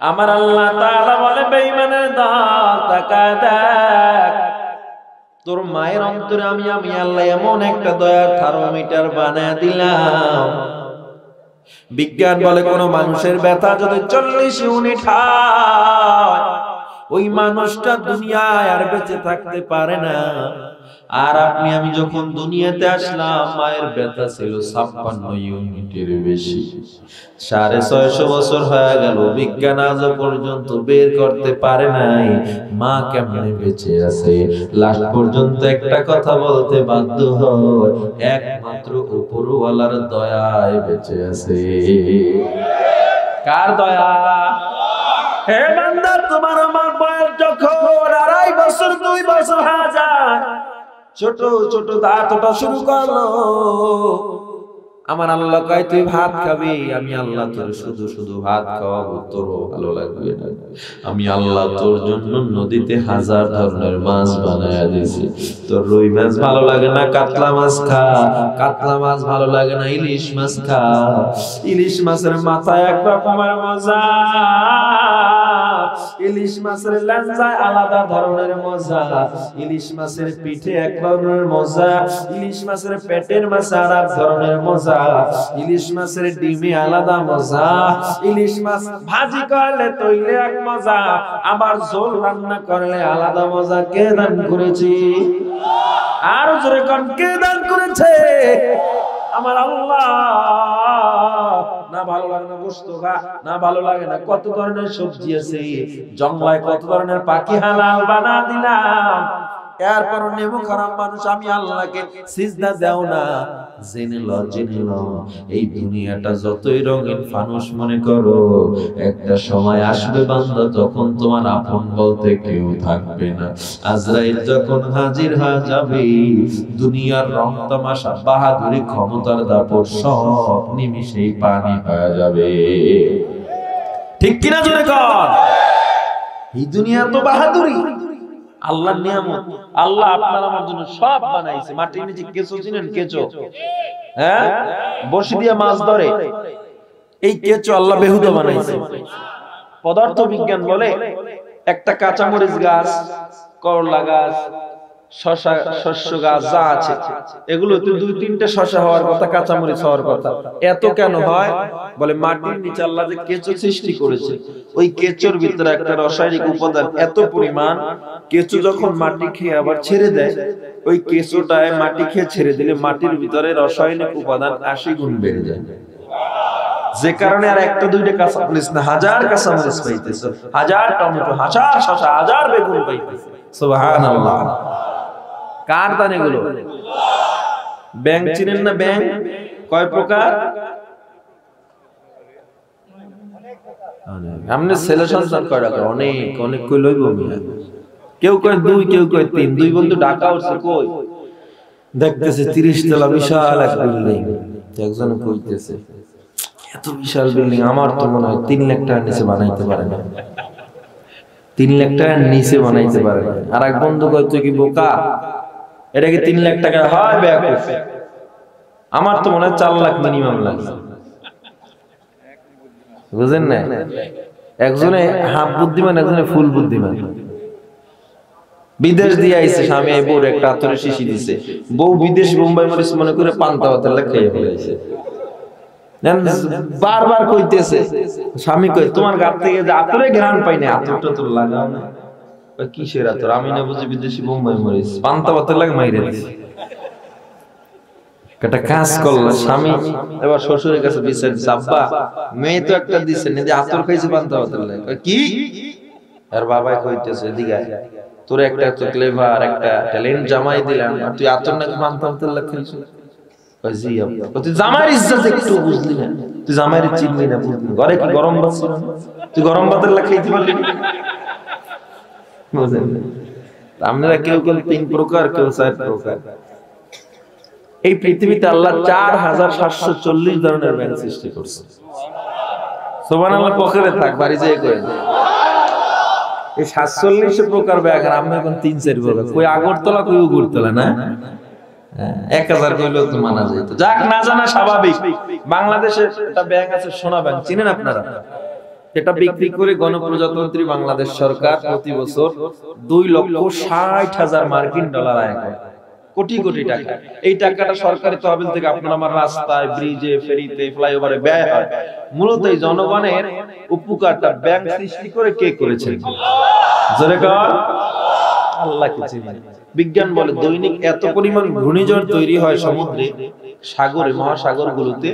আমার আল্লাহ তাআলা বলে বেঈমানের দল তাকায় দেখ, তোর মায়ের অন্তরে আমি আল্লাহ এমন একটা দয়ার থার্মোমিটার বানায় দিলাম। বিজ্ঞান বলে কোন মানুষের ব্যথা যদি 40 ইউনিট হয়, ওই মানুষটা দুনিয়ায় আর বেঁচে থাকতে পারে না। আর আপনি আমি যখন দুনিয়াতে আসলাম, মায়ের ব্যথা ছিল 56 ইউনিটের বেশি। 650 বছর হয়ে গেল, বিজ্ঞান আজ পর্যন্ত বের করতে পারে নাই মা কেমনে বেঁচে আছে। লাস্ট পর্যন্ত একটা কথা বলতে বাধ্য হয়, একমাত্র উপরওয়ালার দয়ায় বেঁচে আছে। কার দয়া? হে বান্দা, তোমার আমার বয়স যখন 2.5 বছর 2 বছর হাজার, ছোট ছোট দাঁত ওঠা শুরু করলো। আমার আল্লাহ কয় তুই ভাত খাবি, আমি আল্লাহ তোর শুধু শুধু ভাত খাওয়াবো, তোরও ভালো লাগবে না। আমি আল্লাহ তোর জন্য নদীতে 1000 ধরনের মাছ বানায়া দিয়েছি। তোর রুই মাছ ভালো লাগে না, কাতলা মাছ খা। কাতলা মাছ ভালো লাগে না, ইলিশ মাছ খা। ইলিশ মাছের মাথায় এক রকমের মজা, ইলিশ মাছের লেঞ্জায় আলাদা ধরনের মজা, ইলিশ মাছের পিঠে এক ধরনের মজা, ইলিশ মাছের পেটের মাঝে আর এক ধরনের মজা, ইলিশ মাছের ডিমে আলাদা মজা, ইলিশ মাছ ভাজি করলে তৈলে এক মজা, আবার ঝোল রান্না করলে আলাদা মজা। কে দান করেছি? আর জোরে কোন কে দান করেছে? আমার আল্লাহ। না ভালো লাগে না গোশত খা, না ভালো লাগে না কত ধরনের সবজি আছে, জঙ্গলায় কত ধরনের পাখি হালাল বানা দিলাম। এরপর নেমু খারাপ মানুষ আমি আল্লাহকে সিজদা দাও না। জেনে ল এই দুনিয়াটা যতই রঙিন ফানুস মনে করো, একটা সময় আসবে বান্দা তখন তোমার আপন বলতে কেউ থাকবে না। আজরাইল যখন হাজির হয়ে যাবে, দুনিয়ার রং তামাশা বাহাদুরি ক্ষমতার দাপট সব নিমিষেই পানি হয়ে যাবে। ঠিক কিনা জোরে কর? এই দুনিয়া তো বাহাদুরি, আল্লাহর নিয়ামত। আল্লাহ আপনার আমার জন্য সব বানাইছে। মাটির নিচে কেঁচো চিনেন? কেঁচো, হ্যাঁ, বড়শি দিয়ে মাছ ধরে, এই কেঁচো আল্লাহ বেহুদা বানাইছে। পদার্থ বিজ্ঞান বলে একটা কাঁচামরিচ গাছ, করলা গাছ, শশা, শস্য গাছ যা আছে, এগুলোতে 2-3টে শশা হওয়ার কথা, কাঁচামরিচ হওয়ার কথা। এত কেন হয়? বলে মাটির নিচে আল্লাহ যে কেঁচো সৃষ্টি করেছে, ওই কেঁচোর ভিতরে একটা রাসায়নিক উপাদান এত পরিমাণ, কেঁচো যখন মাটি খেয়ে আবার ছেড়ে দেয়, ওই কেঁচোটায় মাটি খেয়ে ছেড়ে দিলে মাটির ভিতরে রাসায়নিক উপাদান 80 গুণ বেড়ে যায়। যে কারণে আর একটা 2টা কাঁচামরিচ না, 1000 কাঁচামরিচ পাইতেছে, 1000 টমেটো, 1000 শশা, 1000 বেগুন পাইতেছে। সুবহানাল্লাহ। কার দান এগুলো? ব্যাং চিনেন না? ব্যাং কয় প্রকার? আমনে ছেলে সন্তান কয়টা? অনেক অনেক কই লইব মিয়া। কেউ কয় 2, কেউ কয় 3। 2 বন্ধু ঢাকা উঠছে, কই দেখতেছে 30 তলা বিশাল এক বিল্ডিং। একজন কইতেছে এত বিশাল বিল্ডিং আমার তো মনে হয় 3 লাখ টাকার নিচে বানাইতে পারে না। 3 লাখ টাকার নিচে বানাইতে পারে না। আর এক বন্ধু কয় তুই কি বোকা, এটা কি 3 লাখ টাকা হয়? বেয়াকুফ, আমার তো মনে হয় 4 লাখ মিনিমাম লাগে। বুঝেন না? একজনে হাফ বুদ্ধিমান, একজনে ফুল বুদ্ধিমান। বিদেশ দিয়ে আইছে স্বামী, এই বউর একটা আতরের শিশি দিছে। বউ বিদেশ বোম্বাই মরিচ মনে করে পান্তা ভাতের লাগে খেয়ে ফেলেছে। বারবার কইতেছে, স্বামী কই তোমার গাত থেকে যে আতরে ঘ্রাণ পাই না, আতরটা তো লাগাও না। কিসের আতর? আমি না বুঝি বিদেশি বোম্বাই মরিচ, পান্তা ভাতের লাগে মাইরে দিছে। একটা কাজ করলো স্বামী, এবার শ্বশুরের কাছে বিচার দিছে, আব্বা মেয়ে তো একটা দিছে না, আতর খাইছে পান্তা ভাতের লাগে। কি? আর বাবাই কইতেছে এদিকে তোর একটা এত ক্লেভার একটা ট্যালেন্ট জামাই দিলাম, আর তুই আতর নাকি পান্তা ভাতের লাগে খাইছিস? জি আব্বা। তুই জামাইয়ের ইজ্জত একটু বুঝলি না? তুই জামাইয়ের চিনলি না, বুঝলি? ঘরে কি গরম ভাত ছিল? তুই গরম ভাতের লাগে খাইতে পারলি না? বুঝলেন? আপনারা কেউ কেউ 3 প্রকার, কেউ 4 প্রকার। এই পৃথিবীতে আল্লাহ 4740 ধরনের ব্যাঙ সৃষ্টি করছে। সুবহানাল্লাহ। পকেটে থাক, বাড়ি যেয়ে কই এই 47 প্রকার ব্যাঙ, আর আমরা এখন 3-4 প্রকার। কই আগরতলা, কই উগুরতলা, না 1000 কইলেও তো মানা যাইতো। যাক, না জানা স্বাভাবিক। বাংলাদেশে একটা ব্যাঙ আছে সোনা ব্যাঙ, চিনেন আপনারা? এটা বিক্রি করে গণপ্রজাতন্ত্রী বাংলাদেশ সরকার প্রতি বছর 2,60,000 মার্কিন ডলার আয় করে, কোটি কোটি টাকা। এই টাকাটা সরকারি তহবিল থেকে আপনার আমার রাস্তায়, ব্রিজে, ফেরিতে, ফ্লাইওভারে ব্যয় হয়। মূলত এই জনগণের উপকারটা ব্যাংক সৃষ্টি করে কে করেছেন? জোরে কর আল্লাহ। কিছু বিজ্ঞান বলে দৈনিক এত পরিমাণ ঘূর্ণিঝড় তৈরি হয় সমুদ্রে, সাগরে, মহাসাগরগুলোতে,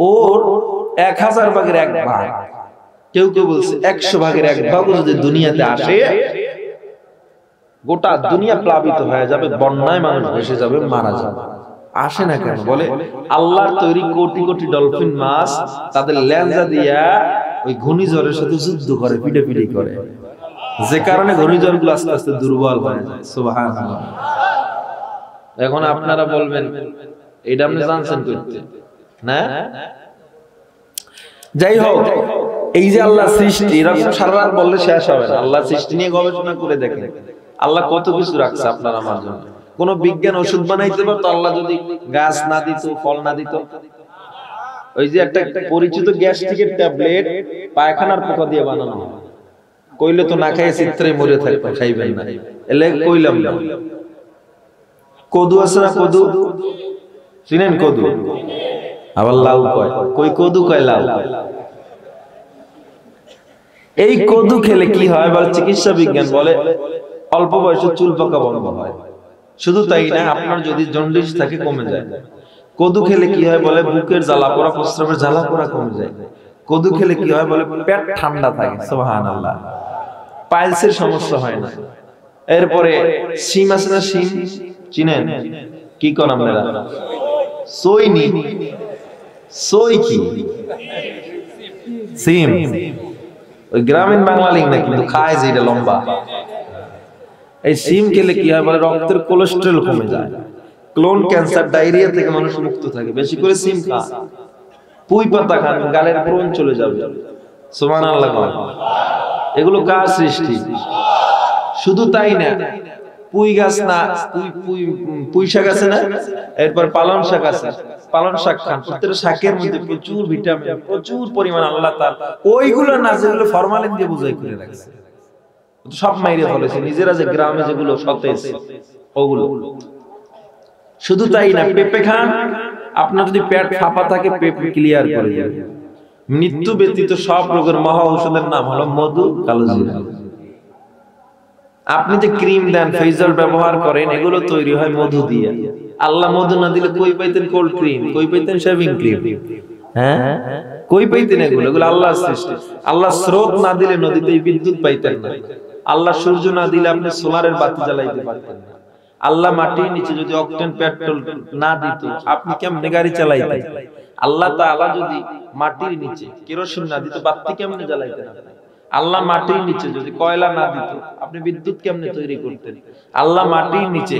ওর 1000 ভাগের 1 ভাগ, কেউ কেউ বলছে 100 ভাগের 1 ভাগ যদি দুনিয়াতে আসে, গোটা দুনিয়া প্লাবিত হয়ে যাবে, বন্যায় মানুষ ভেসে যাবে, মারা যাবে। আসে না কেন? বলে আল্লাহর তৈরি কোটি কোটি ডলফিন মাছ তাদের লেঞ্জা দিয়া ওই ঘূর্ণিঝড়ের সাথে যুদ্ধ করে, পিটাপিটি করে, যে কারণে ঘূর্ণিঝড়গুলো আস্তে আস্তে দুর্বল হয়ে যায়। সুবহানাল্লাহ। এখন আপনারা বলবেন এটা আপনি জানছেন করতে না? যাই হোক, এই যে আল্লাহ সৃষ্টি, এরকম সারা রাত বললে শেষ হবে না। আল্লাহ সৃষ্টি নিয়ে গবেষণা করে দেখেন আল্লাহ কত কিছু রাখছে আপনার আমার জন্য। কোন বিজ্ঞান ওষুধ বানাইতে পারতো আল্লাহ যদি গাছ না দিত, ফল না দিত? ওই যে একটা পরিচিত গ্যাস্ট্রিকের ট্যাবলেট পায়খানার পোকা দিয়ে বানানো হয়, কইলে তো না খাইয়ে চিত্রে মরে থাকবে, খাইবেন না, এলে কইলাম না। কদু আছে না? কদু চিনেন? কদু আবার লাউ কয়, কই কদু কয় লাউ। এই কদু খেলে কি হয় বলে চিকিৎসা বিজ্ঞান বলে অল্প বয়সে চুল পাকা বন্ধ হয়। শুধু তাই না, আপনার যদি জন্ডিস থাকে কমে যায়। কদু খেলে কি হয় বলে বুকের জ্বালা পোড়া, প্রস্রাবের জ্বালা পোড়া কমে যায়। কদু খেলে কি হয় বলে পেট ঠান্ডা থাকে। সুবহানাল্লাহ। পাইলসের সমস্যা হয় না। এরপরে শিম আছে না? শিম চিনেন? কি করেন আপনারা? সই নি, সই কি? সিম। ওই গ্রামীণ বাংলা লিঙ্ক না, কিন্তু খায় যে এটা লম্বা। এই সিম খেলে কি হয় বলে রক্তের কোলেস্টেরল কমে যায়, ক্লোন ক্যান্সার, ডায়রিয়া থেকে মানুষ মুক্ত থাকে। বেশি করে সিম খান, পুঁই পাতা খান, গালের ব্রণ চলে যাবে। সুবহানাল্লাহ। এগুলো কার সৃষ্টি? শুধু তাই না, পুঁই গাছ না, পুঁই শাক আছে না, এরপর পালং শাক আছে, পালং শাক খান। প্রত্যেকটা শাকের মধ্যে প্রচুর ভিটামিন, প্রচুর পরিমাণ আল্লাহ তাআলা ওইগুলো না যেগুলো ফরমালিন দিয়ে বোঝাই করে রাখছে, সব মাইরে ফেলেছে নিজেরা, যে গ্রামে যেগুলো সতেজ ওগুলো। শুধু তাই না, পেঁপে খান। আপনার যদি পেট ফাঁপা থাকে পেঁপে ক্লিয়ার করে দেবে। মৃত্যু ব্যতীত সব রোগের মহা ঔষধের নাম হলো মধু, কালোজিরা। আপনি যে ক্রিম দেন, ফেজাল ব্যবহার করেন, এগুলো তৈরি হয় মধু দিয়ে। আল্লাহ মধু না দিলে কই পাইতেন কোল্ড ক্রিম, কই পাইতেন শেভিং ক্রিম? হ্যাঁ, কই পাইতেন এগুলো? এগুলো আল্লাহর সৃষ্টি। আল্লাহ স্রোত না দিলে নদীতে বিদ্যুৎ পাইতেন না। আল্লাহ সূর্য না দিলে আপনি সোলারের বাতি জ্বালাইতে পারতেন না। আল্লাহ মাটির নিচে যদি অকটেন পেট্রোল না দিত আপনি কেমনে গাড়ি চালাইতেন? আল্লাহ তাআলা যদি মাটির নিচে কেরোসিন না দিত বাতি কেমনে জ্বালাইতেন? আল্লাহ মাটির নিচে যদি কয়লা না দিত আপনি বিদ্যুৎ কেমনে তৈরি করতেন? আল্লাহ মাটির নিচে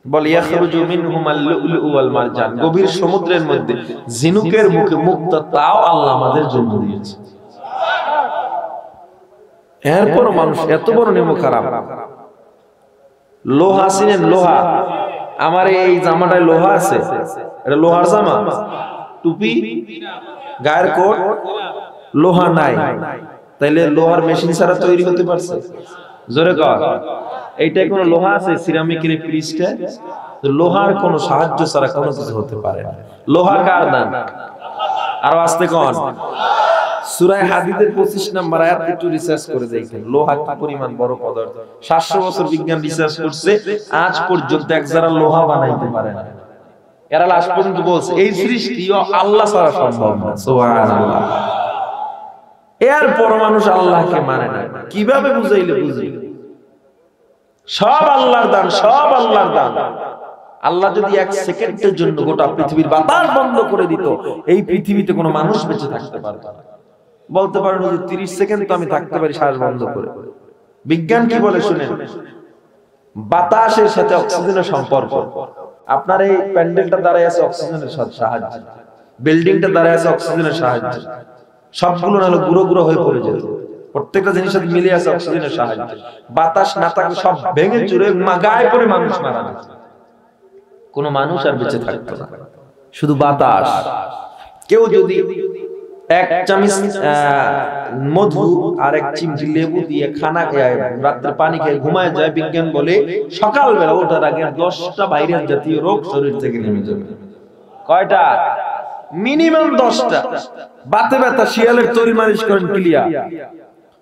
বলে ইয়াখরুজু মিনহুমাল লুলু ওয়াল মারজান, গভীর সমুদ্রের মধ্যে ঝিনুকের মুখে মুক্তা, তাও আল্লাহ আমাদের জন্য দিয়েছে। এরপর মানুষ এত বড় নেমো খারাপ। লোহা চিনেন? লোহা। আমার এই জামাটায় লোহা আছে, এটা লোহার জামা। টুপি, গায়ের কোট, লোহা নাই, তাইলে লোহার মেশিন ছাড়া তৈরি হতে পারছে? জোরে কর। এইটাই কোন লোহা আছে সিরামিকের পৃষ্ঠে? লোহার কোন সাহায্য ছাড়া কোনো কিছু হতে পারে না। লোহা কার দান? আরো আস্তে কোন? সূরা হাদীদের 25 নম্বর আয়াত একটু রিসার্চ করে দেখেন, লোহা কি পরিমাণ বড় পদার্থ। 700 বছর বিজ্ঞান রিসার্চ করছে, আজ পর্যন্ত এক যারা লোহা বানাইতে পারে না। এরা লাস্ট পর্যন্ত বলছে এই সৃষ্টিও আল্লাহ ছাড়া সম্ভব না। সুবহানাল্লাহ। এরপর মানুষ আল্লাহকে মানে না। কিভাবে বুঝাইলে বুঝি? সব আল্লাহর দান, সব আল্লাহর দান। আল্লাহ যদি 1 সেকেন্ডের জন্য গোটা পৃথিবীর বাতাস বন্ধ করে দিত, এই পৃথিবীতে কোনো মানুষ বেঁচে থাকতে পারত না। বলতে পারেন যে 30 সেকেন্ড তো আমি থাকতে পারি শ্বাস বন্ধ করে। বিজ্ঞান কি বলে শুনেন, বাতাসের সাথে অক্সিজেনের সম্পর্ক। আপনার এই প্যান্ডেলটা দাঁড়ায় আছে অক্সিজেনের সাহায্যে, বিল্ডিংটা দাঁড়ায় আছে অক্সিজেনের সাহায্যে, সবগুলো নাহলে গুঁড়ো গুঁড়ো হয়ে পড়ে যেত। প্রত্যেকটা জিনিসের সাথে মিলে আছে অক্সিজেনের সাহায্যে। বাতাস না থাকলে সব ভেঙে চুরে গায়ে পড়ে মানুষ মারা যেত, কোনো মানুষ আর বেঁচে থাকতো না, শুধু বাতাস। কেউ যদি এক চামচ মধু আর এক চিমটি লেবু দিয়ে খানা রাত্রে পানি খেয়ে ঘুমায় যায়, বিজ্ঞান বলে সকালবেলা ওঠার আগে 10টা ভাইরাস জাতীয় রোগ শরীর থেকে নেমে যাবে। কয়টা? মিনিমাম 10টা। বাতে ব্যথা, শিয়ালের তরি মালিশ করেন ক্লিয়ার।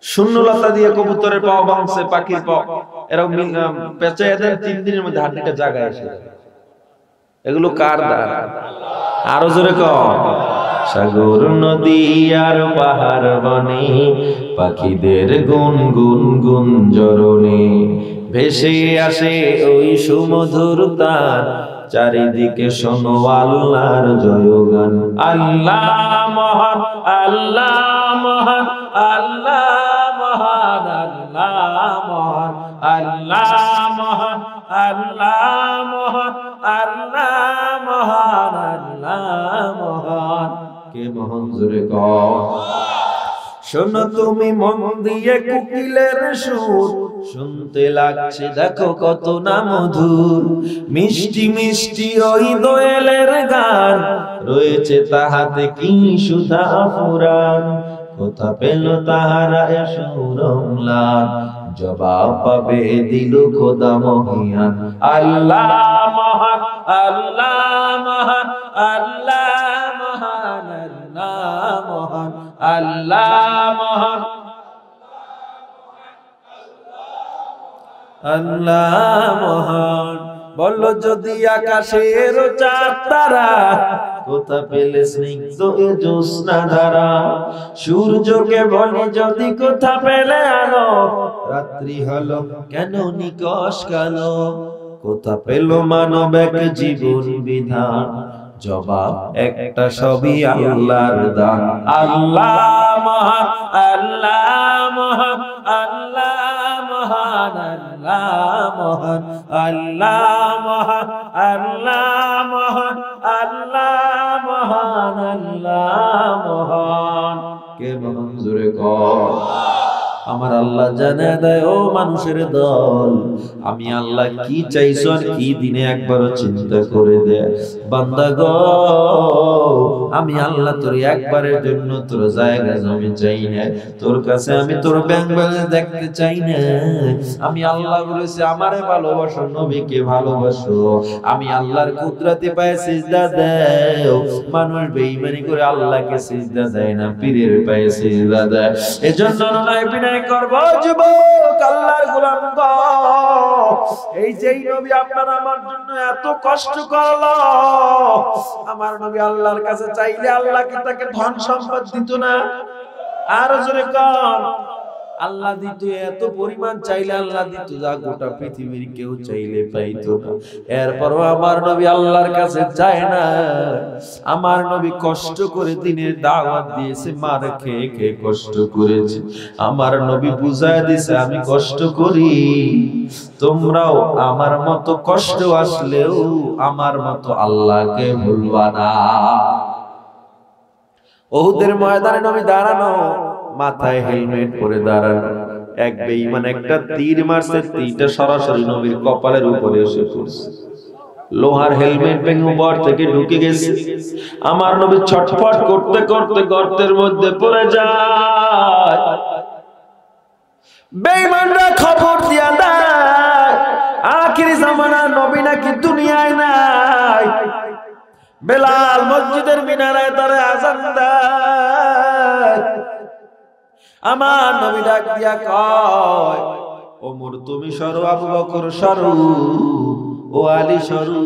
শূন্যলতা দিয়ে কবুতরের পাও ভাঙছে, পাখির পাও, এরকম পেঁচায় দেন, 3 দিনের মধ্যে হাড্ডিটা জায়গায় এসে যায়। এগুলো কার দান? আরো জোরে কও। সাগর নদী আর পাহাড় বনে পাখিদের গুন গুন গুন জরনে ভেসে আসে ওই সুমধুর তান, চারিদিকে শোনো আল্লাহর জয়গান। আল্লাহ মহান, আল্লাহ মহান, আল্লাহ মহান, আল্লাহ মহান, আল্লাহ মহান, আল্লাহ মহান, আল্লাহ মহান, আল্লাহ মহান। কে মহান? জোরে কও। শোনো তুমি মন দিয়ে কোকিলের সুর, শুনতে লাগছে দেখো কত না মধুর, মিষ্টি মিষ্টি ওই দোয়েলের গান, রয়েছে তাহাতে কি সুধা ফুরান। কোথা পেল তাহারা সুর ম্লান, জবাব পাবে দিল খোদা মহিয়ান। আল্লাহ মহান, আল্লাহ মহান, আল্লাহ মহান, আল্লাহ মহান, আল্লাহ মহান, আল্লাহ মহান। বললো যদি আকাশের চাঁদ তারা, কোথা পেলে স্নিগ্ধ এ জ্যোৎস্না ধারা। সূর্যকে বলি যদি কোথা পেলে আলো, রাত্রি হলো কেন নিকষ কালো। কোথা পেল মানব এক জীবন বিধান, জবাব একটা সবই আল্লাহর দান। আল্লাহ মহান, আল্লাহ মহান, আল্লাহ মহান, আল্লাহ মহান, আল্লাহ মহান, আল্লাহ মহান, আল্লাহ মহান, আল্লাহ মহান। কে মহান? জোরে কও। আমার আল্লাহ জানে দেয় ও মানুষের দল, আমি আল্লাহ কি চাইছো আর কি দিনে একবারও চিন্তা করে দেয়। বান্দা গো, আমি আল্লাহ তোর একবারের জন্য তোর জায়গা জমি চাই না, তোর কাছে আমি তোর ব্যাংক ব্যালেন্স দেখতে চাই না। আমি আল্লাহ বলেছি আমারে ভালোবাসো, নবীকে ভালোবাসো। আমি আল্লাহর কুদরতি পায়ে সিজদা দাও। মানুষ বেঈমানি করে আল্লাহকে সিজদা দেয় না, পীরের পায়ে সিজদা দেয়। এজন্য নয় বিনয় করব যুবক, আল্লাহর গোলাম গো, এই যেই নবী আপনার আমার জন্য এত কষ্ট করলো, আমার নবী আল্লাহর কাছে চাইলে আল্লাহ কি তাকে ধন সম্পদ দিত না? আর জোরে কর। আল্লাহ দিত, এত পরিমাণ চাইলে আল্লাহ দিত যা গোটা পৃথিবীর কেউ চাইলে পাইতো না। এরপরও আমার নবী আল্লাহর কাছে চায় না। আমার নবী কষ্ট করে দিনের দাওয়াত দিয়েছে, মার খেয়ে খেয়ে কষ্ট করেছে। আমার নবী বুঝায় দিছে আমি কষ্ট করি, তোমরাও আমার মতো কষ্ট আসলেও আমার মতো আল্লাহকে ভুলবা না। উহুদের ময়দানে নবী দাঁড়ানো, মাথায় হেলমেট পরে দাঁড়ানো। এক বেঈমান একটা তীর মারছে, তীরটা সরাসরি নবীর কপালের উপরে এসে পড়ছে। লোহার হেলমেট ভেঙে উপর থেকে ঢুকে গেছে। আমার নবী ছটফট করতে করতে গর্তের মধ্যে পড়ে যায়। বেঈমানরা খবর দিয়া দেয় আখিরি জামানার নবী নাকি দুনিয়ায় নাই। বেলাল মসজিদের মিনারায় তারে আযান দেয়। আমার নবী ডাক দিয়া কয়, ওমর তুমি সরো, আবু বকর সরো, ও আলী সরো,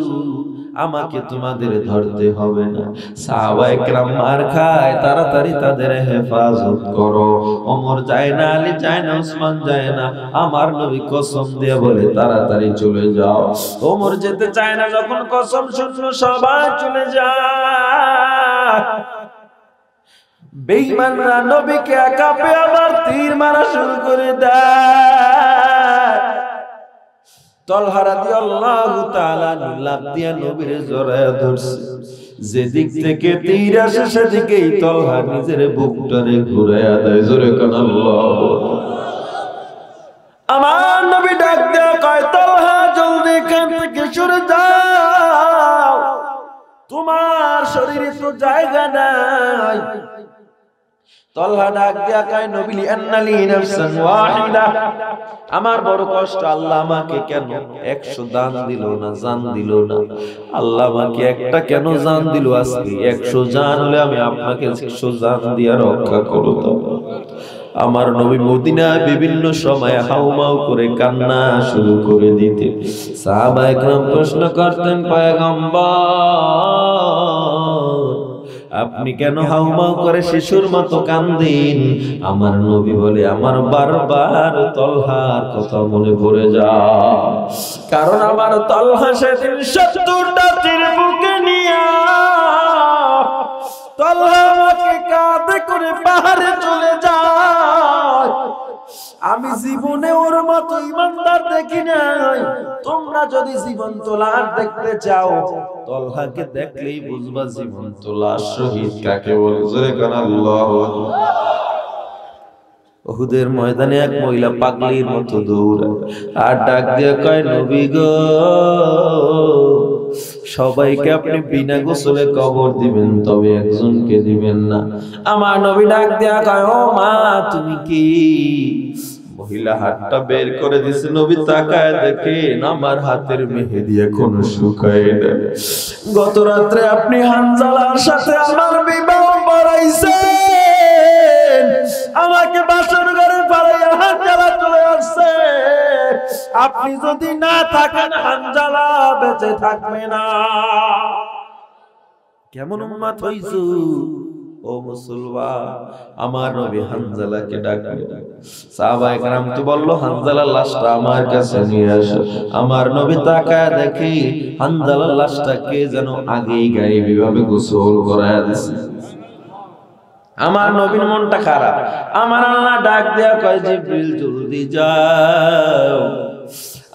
আমাকে তোমাদের ধরতে হবে না। সাহাবায়ে কেরাম মার খায়, তাড়াতাড়ি তাদের হেফাজত করো। ওমর যায় না, আলী যায় না, উসমান যায় না। আমার নবী কসম দিয়ে বলে তাড়াতাড়ি চলে যাও। ওমর যেতে চায় না, যখন কসম শুনলো সবাই চলে যায়। বেঈমানরা নবীকে একা পেয়ে আবার তীর মারা শুরু করে দেয়। তলহা রাদিয়াল্লাহু তাআলা লাফ দিয়ে নবীর জড়ায়া ধরছে। যেদিক থেকে তীর আসে সেদিকেই তলহা নিজের বুকটারে ঘুরায়া দেয়। জোরে কান আল্লাহু আকবার। আমার নবী ডাক দিয়ে কয়, তলহা জলদি এখান থেকে সরে যাও, তোমার শরীরে তো জায়গা নাই। তলহা ডাক দিয়া কয় নবী আন্নালি নাফসান ওয়াহিদা, আমার বড় কষ্ট, আল্লাহ আমাকে কেন 100 দান দিল না, জান দিল না? আল্লাহ আমাকে একটা কেন জান দিল? আজকে 100 জান হলে আমি আপনাকে 100 জান দিয়া রক্ষা করতাম। আমার নবী মদিনায় বিভিন্ন সময় হাউমাউ করে কান্না শুরু করে দিতেন। সাহাবায়ে কেরাম প্রশ্ন করতেন, পয়গম্বর আপনি কেন হাউমাউ করে শিশুর মতো কান্দেন? আমার নবী বলে, আমার বারবার তলহার কথা মনে পড়ে যায়, কারণ আমার তলহা সেদিন 70টা তীর বুকে নিয়া তলহা আমাকে কাঁধে করে পাহাড়ে চলে যায়। আমি জীবনে ওর মতো ইমানদার দেখি নাই। তোমরা যদি জীবন্ত লাশ দেখতে চাও, তলহাকে দেখলেই বুঝবা জীবন্ত লাশ। শহীদ কাকে বলে? জোরে কান আল্লাহু আকবার। উহুদের ময়দানে এক মহিলা পাগলির মতো দৌড়ায় আর ডাক দিয়ে কয়, নবী গো, সবাইকে আপনি বিনা গোসলে কবর দিবেন, তবে একজনকে দিবেন না। আমার নবী ডাক দিয়া কয়, ও মা তুমি কি? মহিলা হাতটা বের করে দিছে। নবী তাকায় দেখেন আমার হাতের মেহেদি এখনো শুকায় না। গত রাত্রে আপনি হানজালার সাথে আমার বিবাহ পড়াইছেন, আমাকে বাসর ঘরে পাড়াইয়া হানজালা চলে আসছে। আপনি যদি না থাকেন হানজালা বেঁচে থাকবে না। কেমন উম্মত হইছো ও মুসলমান? আমার নবী হানজালাকে ডাকলো। সাহাবায়ে কেরাম তো বলল, হানজালার লাশটা আমার কাছে নিয়ে আসো। আমার নবী তাকায় দেখি হানজালার লাশটা কে যেন আগেই গায়ে বিভাবে গোসল করায়া দিছে। আমার নবীর মনটা খারাপ। আমার আল্লাহ ডাক দেয়া কয়, জিবরিল জলদি যাও,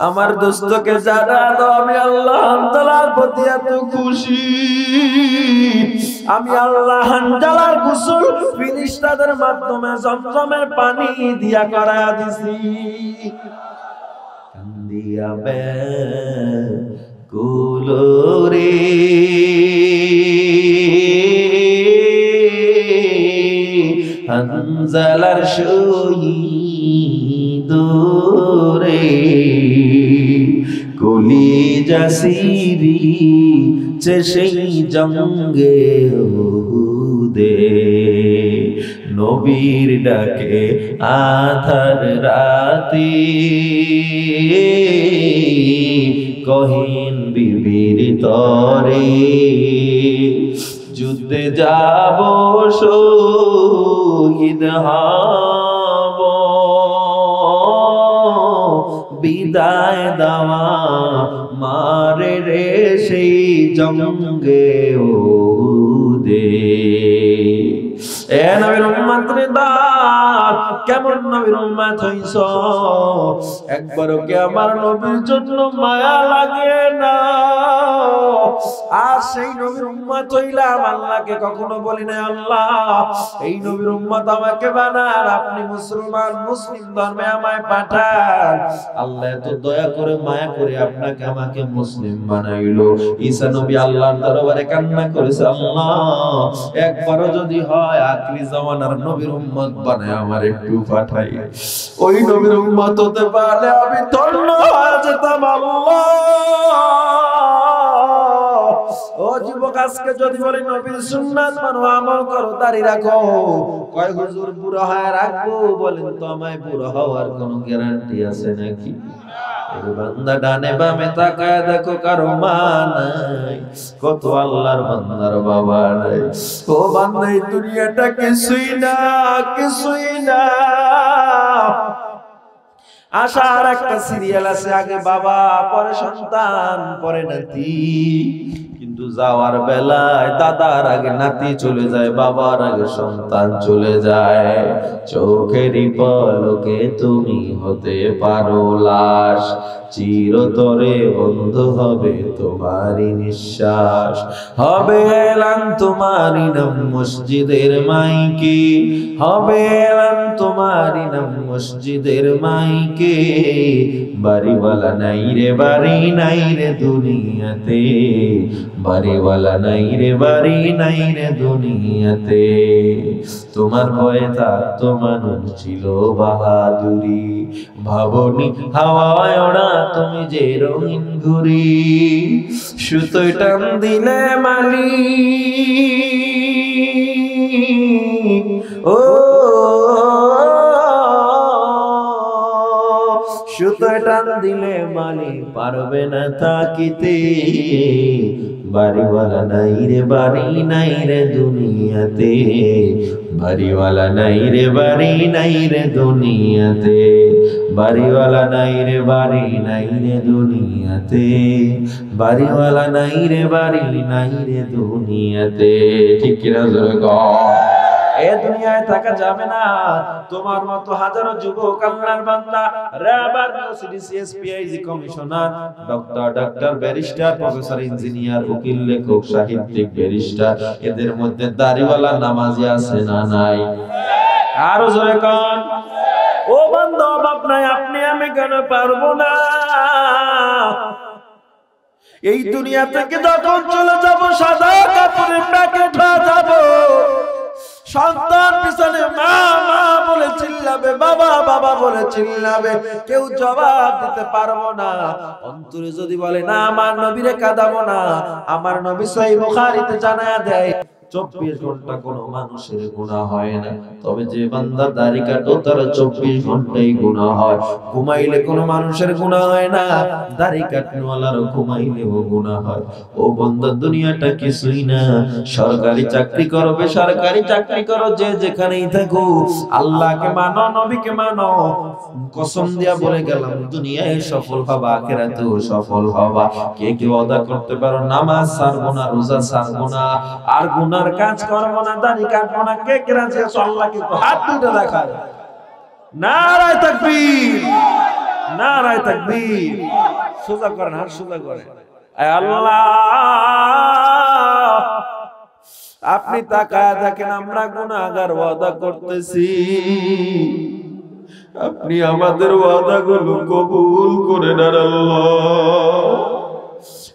আমার দোস্তকে জানা দাও আমি আল্লাহ হানজালার প্রতি এত খুশি। আমি আল্লাহ হানজালার গোসল ফেরেশতাদের মাধ্যমে জমজমের পানি দিয়া করায়া দিছি। কান্দিয়া বে কুলোরে হানজালার শহীদ রে, কলিজা সিরিছে সেই জঙ্গে উহুদে। নবীর ডাকে আধার রাতে কহিন বিবির তরে, যুদ্ধে যাব শহীদ হব, বিদায় দেওয়া মারে রে সেই জঙ্গে উহুদে। এ নবীর উম্মত রে দাঁত, কেমন নবীর উম্মত হইছো? একবারও কি আমার নবীর জন্য মায়া লাগে না? আর সেই নবীর উম্মত হইলাম, আল্লাহকে কখনো বলি না আল্লাহ এই নবীর উম্মত আমাকে বানান, আপনি মুসলমান মুসলিম ধর্মে আমায় পাঠান। আল্লাহ এত দয়া করে মায়া করে আপনাকে আমাকে মুসলিম বানাইলো। ঈসা নবী আল্লাহর দরবারে কান্না করেছে, আল্লাহ একবারও যদি হয় আখরি জামানার নবীর উম্মত বানায় আমার একটু পাঠাই। ওই নবীর উম্মত হতে পারলে আমি ধন্য হয়ে যেতাম আল্লাহ। ও যুবক, আজকে যদি বলি নবীর সুন্নাত মানো, আমল করো, দাড়ি রাখো, কয় হুজুর বুড়ো হয়ে রাখবো, বলেন তো আমায় বুড়ো হওয়ার কোনো গ্যারান্টি আছে নাকি? বান্দা ডানে বামে তাকায় দেখো, কারো মা নাই, কত আল্লাহর বান্দার বাবা নাই। ও বান্দা, এই দুনিয়াটা কিছুই না, কিছুই না। আশার একটা সিরিয়াল আছে, আগে বাবা, পরে সন্তান, পরে নাতি। কিন্তু যাওয়ার বেলায় দাদার আগে নাতি চলে যায়, বাবার আগে সন্তান চলে যায়। চোখেরই পলকে তুমি হতে পারো লাশ, চিরতরে বন্ধ হবে তোমারই নিঃশ্বাস। হবে এলান তোমারই নাম মসজিদের মাইকে, হবে এলান তোমারই নাম মসজিদের মাইকে। দিকে, বাড়িওয়ালা নাই রে বাড়ি নাই রে দুনিয়াতে, বাড়িওয়ালা নাই রে বাড়ি নাই রে দুনিয়াতে। তোমার ভয়ে থাকতো মানুষ ছিল বাহাদুরি, ভাবনি হাওয়ায় ওড়া তুমি যে রঙিন ঘুড়ি, সুতোয় টান দিলে মালি ও, সুতোয় টান দিলে মালি পারবে না থাকিতে, বাড়িওয়ালা নাই রে বাড়ি নাই রে দুনিয়াতে, বাড়িওয়ালা নাই রে বাড়ি নাই রে দুনিয়াতে, বাড়িওয়ালা নাই রে বাড়ি নাই রে দুনিয়াতে, বাড়িওয়ালা নাই রে বাড়ি নাই রে দুনিয়াতে। ঠিক কিনা জোরে কও? এ দুনিয়ায় থাকা যাবে না। তোমার মতো হাজারো যুবক আল্লাহর বান্দা, rubber university CSPIG commissioner, doctor barrister, professor, engineer, উকিল, লেখক, সাহিত্যিক, ব্যারিস্টার, এদের মধ্যে দাড়িওয়ালা নামাজি আছে না নাই? আরো জোরে কোন? ও বান্দা, বাপ নাই, আপনি আমি কেন পারবো না? এই দুনিয়া থেকে যখন চলে যাব, সাদা কাপড়ের প্যাকেট হয়ে যাব, সন্তান পিছনে মা মা বলে চিল্লাবে, বাবা বাবা বলে চিল্লাবে, কেউ জবাব দিতে পারবো না। অন্তরে যদি বলে না আমার নবীরে কাঁদাবো না, আমার নবী সহিহ বুখারীতে জানায়া দেয় 24 ঘন্টা কোনো মানুষের গুনাহ হয় না, তবে যে বান্দা দাড়ি কাটো তার 24 ঘন্টাই গুনাহ হয়। ঘুমাইলে কোনো মানুষের গুনাহ হয় না, দাড়ি কাটনোয়ালারও ঘুমাইলেও গুনাহ হয়। ও বান্দা, দুনিয়াটা কিছুই না। সরকারি চাকরি করো, বেসরকারি চাকরি করো, যে যেখানেই থাকো, আল্লাহকে মানো, নবীকে মানো। কসম দিয়া বলে গেলাম, দুনিয়ায় সফল হবা, আখিরাতেও সফল হবা। কে কে ওয়াদা করতে পারো নামাজ ছাড়বো না, রোজা ছাড়বো না, আর গুনার কাজ করবো না, দাড়ি কাটবো না? কে কে রাজি আছো? আল্লাহকে তো হাত দুটো দেখায়। নারায়ে তাকবীর, নারায়ে তাকবীর। সোজা করেন, হাত সোজা করেন। আয় আল্লাহ, আপনি তাকায় দেখেন, আমরা গুনাহগার, ওয়াদা করতেছি, আপনি আমাদের ওয়াদাগুলো কবুল করে নেন আল্লাহ।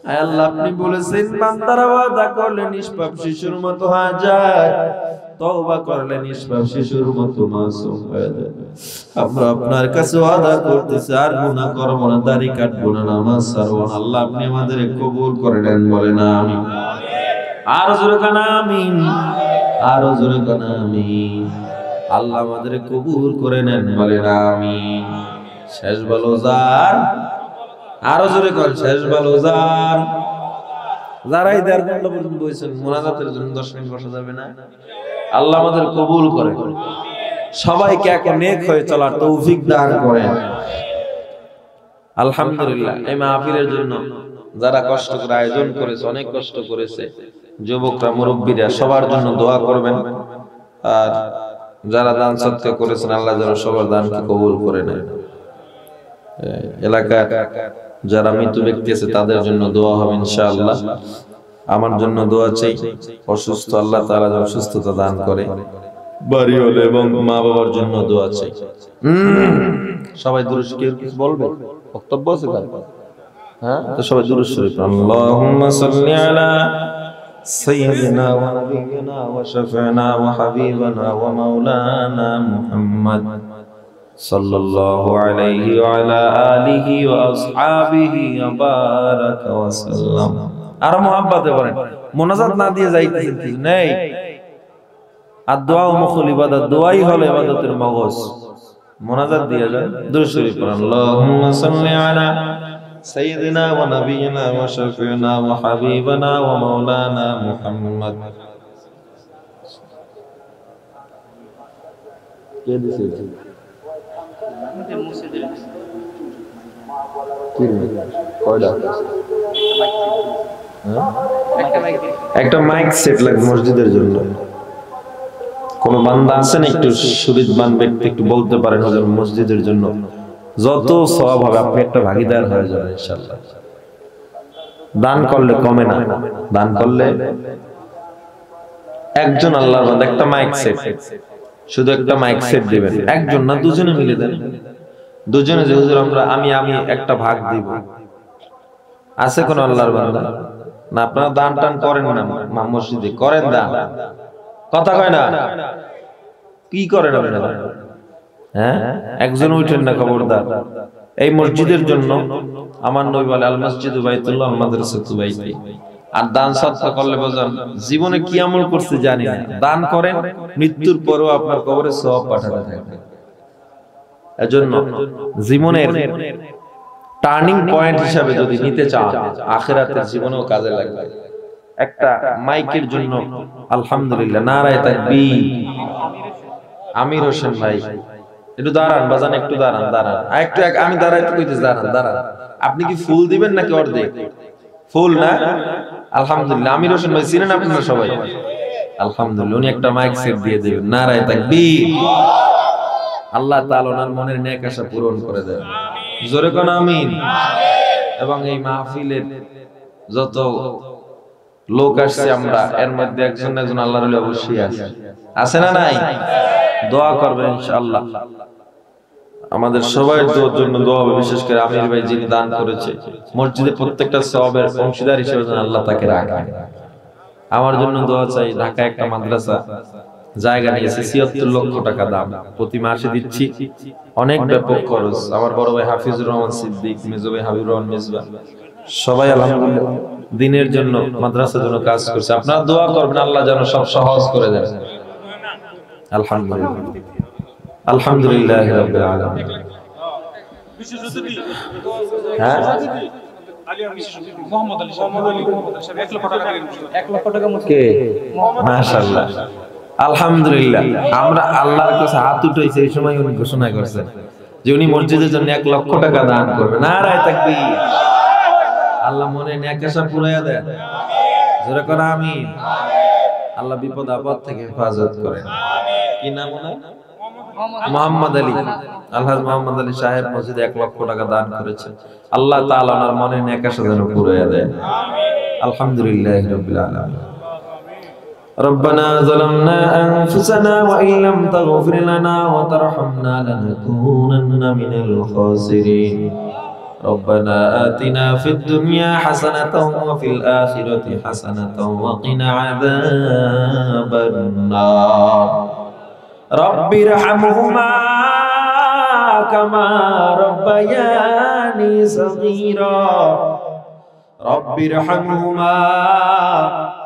আয় আল্লাহ, আপনি বলেছেন বান্দারা ওয়াদা করলে নিষ্পাপ শিশুর মতো হয়ে যায়, তওবা করলে নিষ্পাপ শিশুর মতো মাসুম হয়ে যায়। আমরা আপনার কাছে ওয়াদা করতেছি, আর গুনাহ করব না, দাড়ি কাটবো না, নামাজ ছাড়বো না। আল্লাহ, আপনি আমাদের কবুল করে নেন, বলেন আমিন। আর জোরে কান আমিন, আর জোরে কান আমিন। আল্লাহ আমাদের কবুল করে নেন, বলেন আমিন। শেষ বলো যার, আরো জোরে কর, শেষ বলো যার। যারাই দেড় ঘন্টা পর্যন্ত বসেছেন, মুনাজাতের জন্য 10 মিনিট বসা যাবে না? আল্লাহ আমাদের কবুল করে, সবাইকে এক নেক হয়ে চলার তৌফিক দান করেন। আলহামদুলিল্লাহ, এই মাহফিলের জন্য যারা কষ্ট করে আয়োজন করেছে, অনেক কষ্ট করেছে, যুবকরা, মুরব্বীরা, সবার জন্য দোয়া করবেন। আর যারা দান সদকা করেছেন, আল্লাহ যেন সবার দানকে কবুল করে নেন। এলাকার যারা মৃত ব্যক্তি আছে তাদের জন্য দোয়া হবে ইনশাআল্লাহ। আমার জন্য দোয়া চাই, অসুস্থ আল্লাহ তাআলা যেন সুস্থতা দান করে, বাড়ি হলে এবং মা বাবার জন্য দোয়া চাই। সবাই দুরূদ, কেউ কিছু বলবে? বক্তব্য আছে কার? হ্যাঁ, তো সবাই দুরূদ শরীফ। আল্লাহুম্মা সাল্লি আলা সাইয়্যিদিনা ওয়া নাবিয়িনা ওয়া শাফি'না ওয়া হাবিবানা ওয়া মাওলানা মুহাম্মদ সাল্লাল্লাহু আলাইহি ওয়া আলা আলিহি ওয়া আসহাবিহি ওয়া বারাকা ওয়া সাল্লাম। আর মুহাব্বতে বলেন, মুনাজাত না দিয়ে যাইতেছেন কি নেই। আর দোয়া মুখুল ইবাদত, দোয়াই হলো ইবাদতের মগজ। মুনাজাত দিয়ে যান, দুরূদ শরীফ পড়ুন। আল্লাহুম্মা সাল্লি আলা সাইয়্যিদিনা ওয়া নাবিয়িনা ওয়া শাফি'না ওয়া হাবিবানা ওয়া মাওলানা মুহাম্মদ। কে দিছে? একটা মাইক সেট লাগবে মসজিদের জন্য। কোন বান্দা আছেন একটু সুবিধবান ব্যক্তি, একটু বলতে পারেন হুজুর মসজিদের জন্য যত সওয়াব হবে আপনি একটা ভাগীদার হয়ে যাবেন ইনশাআল্লাহ। দান করলে কমে না, দান করলে একজন আল্লাহর বান্দা একটা মাইক সেট, শুধু একটা মাইক সেট দিবেন, একজন না দুজনে মিলে দেন। দুজনে যে হুজুর আমি একটা ভাগ দিব, আছে কোন আল্লাহর বান্দা? না আপনারা দান টান করেন না, মসজিদে করেন দান, কথা কয় না, কি করেন আপনারা? হ্যাঁ, একজন উঠেন না, খবরদার। এই মসজিদের জন্য আমার নবী বলে আল মসজিদু বাইতুল্লাহ আল মাদ্রাসাতু বাইতি। আর দান সদকা করলে বোঝান জীবনে কি আমল করতে জানি না, দান করেন, মৃত্যুর পরেও আপনার কবরে সওয়াব পাঠাতে থাকবে। এজন্য জীবনের টার্নিং পয়েন্ট হিসাবে যদি নিতে চান, আখিরাতের জীবনেও কাজে লাগবে। একটা মাইকের জন্য আলহামদুলিল্লাহ, নারায়ে তাকবীর। আমির হোসেন ভাই একটু দাঁড়ান, বাজান একটু দাঁড়ান, একটু আমি দাঁড়াইতে কইতেছি, দাঁড়ান। আপনি কি ফুল দিবেন নাকি অর্ধেক? ফুল না? আলহামদুলিল্লাহ। আমির হোসেন ভাই চিনেন আপনারা সবাই? আলহামদুলিল্লাহ, উনি একটা মাইক সেট দিয়ে দিবেন। নারায়ে তাকবীর। আল্লাহ তাআলা ওনার মনের নেক আশা পূরণ করে দেন, জোরে কোন আমিন। এবং এই মাহফিলের যত লোক আসছে আমরা, এর মধ্যে একজন আল্লাহর ওলি অবশ্যই আছে না নাই? দোয়া করবেন ইনশাআল্লাহ। আমাদের সবার জন্য দোয়া হবে, বিশেষ করে আমির ভাই যিনি দান করেছে মসজিদে, প্রত্যেকটা সওয়াবের অংশীদার হিসেবে যেন আল্লাহ তাকে রাখে। আমার জন্য দোয়া চাই। ঢাকা একটা মাদ্রাসা জায়গা নিয়েছে, ৭৬ লক্ষ টাকা দাম, প্রতি মাসে দিচ্ছি, অনেক ব্যাপক খরচ। আমার বড় ভাই হাফিজুর রহমান সিদ্দিক, মেজো ভাই হাবিবুর রহমান মেজবা, সবাই আলহামদুলিল্লাহ দ্বীনের জন্য, মাদ্রাসার জন্য কাজ করছে। আপনারা দোয়া করবেন আল্লাহ যেন সব সহজ করে দেন। আলহামদুলিল্লাহ, আলহামদুলিল্লাহ রাব্বিল আলামিন। হ্যাঁ, মাশাআল্লাহ, আলহামদুলিল্লাহ। আমরা আল্লাহর কাছে হাত উঠাইছি, এই সময় উনি ঘোষণা করছেন যে উনি মসজিদের জন্য ১ লক্ষ টাকা দান করবেন। নারায়ে তাকবীর। আল্লাহ মনে নেক আশা পুরাইয়া দেন, জোরে করে আমিন। আল্লাহ বিপদ আপদ থেকে হেফাজত করেন। কি নাম ওনার? মোহাম্মদ আলী, আলহাজ মোহাম্মদ আলী সাহেব মসজিদে ১ লক্ষ টাকা দান করেছেন। আল্লাহ তাআলা ওনার মনে নেক আশা যেন পুরাইয়া দেন। আলহামদুলিল্লাহি রাব্বিল আলামিন। ربنا ظلمنا أنفسنا وإن لم تغفر لنا وترحمنا لنكونن من الخاسرين. ربنا آتنا في الدنيا حسنة وفي الآخرة حسنة وقنا عذاب النار. رب ارحمهما كما ربياني صغيرا. رب ارحمهما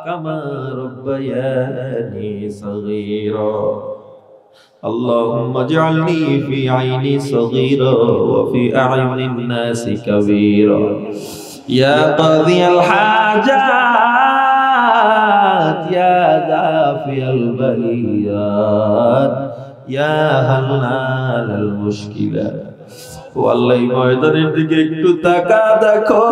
كما ربياني صغيرا. اللهم اجعلني في عيني صغيرا وفي أعين الناس كبيرا. يا قاضي الحاجات يا دافع البليات يا حلال المشكلات. والله ময়দানের দিকে একটু তাকা দেখো,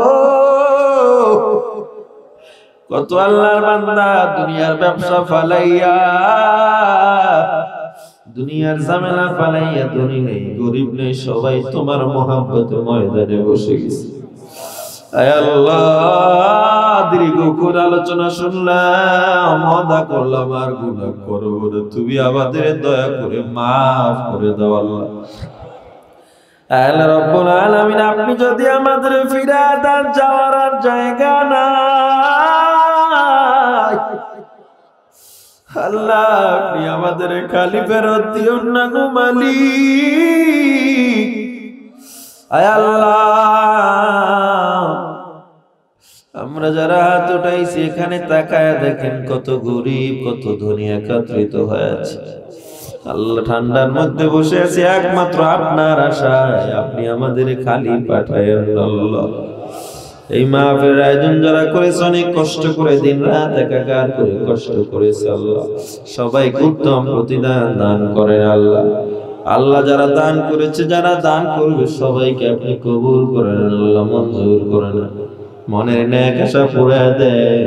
কত আল্লাহর বান্দা দুনিয়ার ব্যবসা ফালাইয়া, দুনিয়ার ঝামেলা ফালাইয়া, ধনী নেই গরিব নেই, সবাই তোমার মহব্বতে ময়দানে বসে গেছে। আয় আল্লাহ, দীর্ঘক্ষণ আলোচনা শুনলাম, ওয়াদা করলাম আর গুনাহ করব না, তুমি আমাদের দয়া করে মাফ করে দাও আল্লাহ। আল্লাহ রাব্বুল আলামিন, আপনি যদি আমাদের ফিরায় দেন, যাওয়ার আর জায়গা নাই আল্লাহ, আপনি আমাদের খালি ফেরত দিও না গো মালিক। আয় আল্লাহ, আমরা যারা হাত উঠাইছি এখানে তাকায়া দেখেন কত গরিব কত ধনী একত্রিত হয়ে আছে। আল্লাহ, ঠান্ডার মধ্যে বসে আছি একমাত্র আপনার আশায়, আপনি আমাদের খালি পাঠায়েন আল্লাহ। এই মাহফিলের আয়োজন যারা করেছে অনেক কষ্ট করে, দিন রাত একাকার করে কষ্ট করেছে আল্লাহ, সবাইকে উত্তম প্রতিদান দান করেন আল্লাহ। আল্লাহ, যারা দান করেছে যারা দান করবে সবাইকে আপনি কবুল করেন আল্লাহ, মঞ্জুর করেন, মনের নেক আশা পুরায় দেয়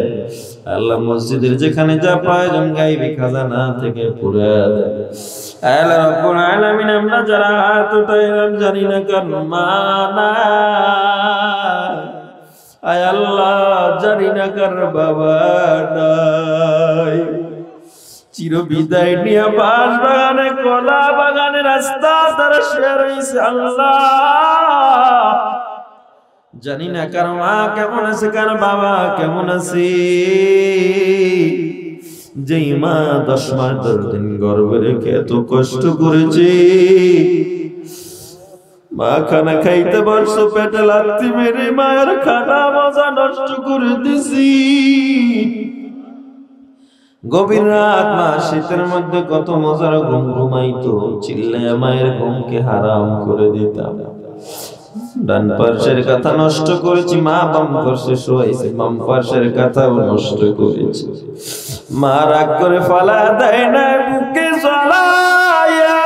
আল্লাহ। মসজিদের যেখানে যা প্রয়োজন গাইবি খাজানা থেকে পুরায় দেয় আল্লাহ রাব্বুল আলামিন। আমরা যারা হাত উঠাইলাম জানি না কার মা নাই, আয় আল্লাহ জানি না কার বাবা নাই, চির বিদায় নিয়ে বাস বাগানে কলা বাগানে রাস্তা তারা শুয়ে রয়েছে। আল্লাহ জানি না কার মা কেমন আছে, কার বাবা কেমন আছে। যেই মা 10 মাস 10 দিন গর্ভে রেখে এত কষ্ট করেছে, মা খানা খাইতে বসছো পেটে লাথি মেরে মায়ের খানা মজা নষ্ট করে দিছি। গভীর রাত মা শীতের মধ্যে কত মজার ঘুম ঘুমাইতো, চিল্লায় মায়ের ঘুমকে হারাম করে দিতাম। ডান পার্শ্বের কথা নষ্ট করেছি, মা বাম পার্শ্বে শোয়াইছে, বাম পার্শ্বের কথাও নষ্ট করেছি। মা রাগ করে ফালা দেয় না বুকে জ্বালায়া,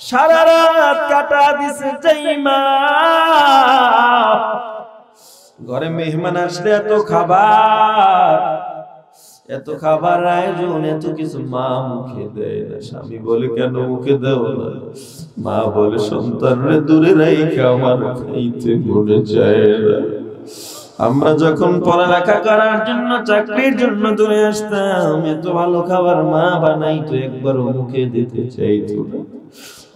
সারা রাত কাটা দিছে যেই মা। ঘরে মেহমান আসলে এত খাবার আয়োজন, এত কিছু মা মুখে দেয় না। স্বামী বলে কেন মুখে দেও না? মা বলে সন্তানরে দূরে রাইখা আমার খাইতে মনে চায় না। আমরা যখন পড়ালেখা করার জন্য চাকরির জন্য দূরে আসতাম, এত ভালো খাবার মা বানাইতো, একবারও মুখে দিতে চাইতো না।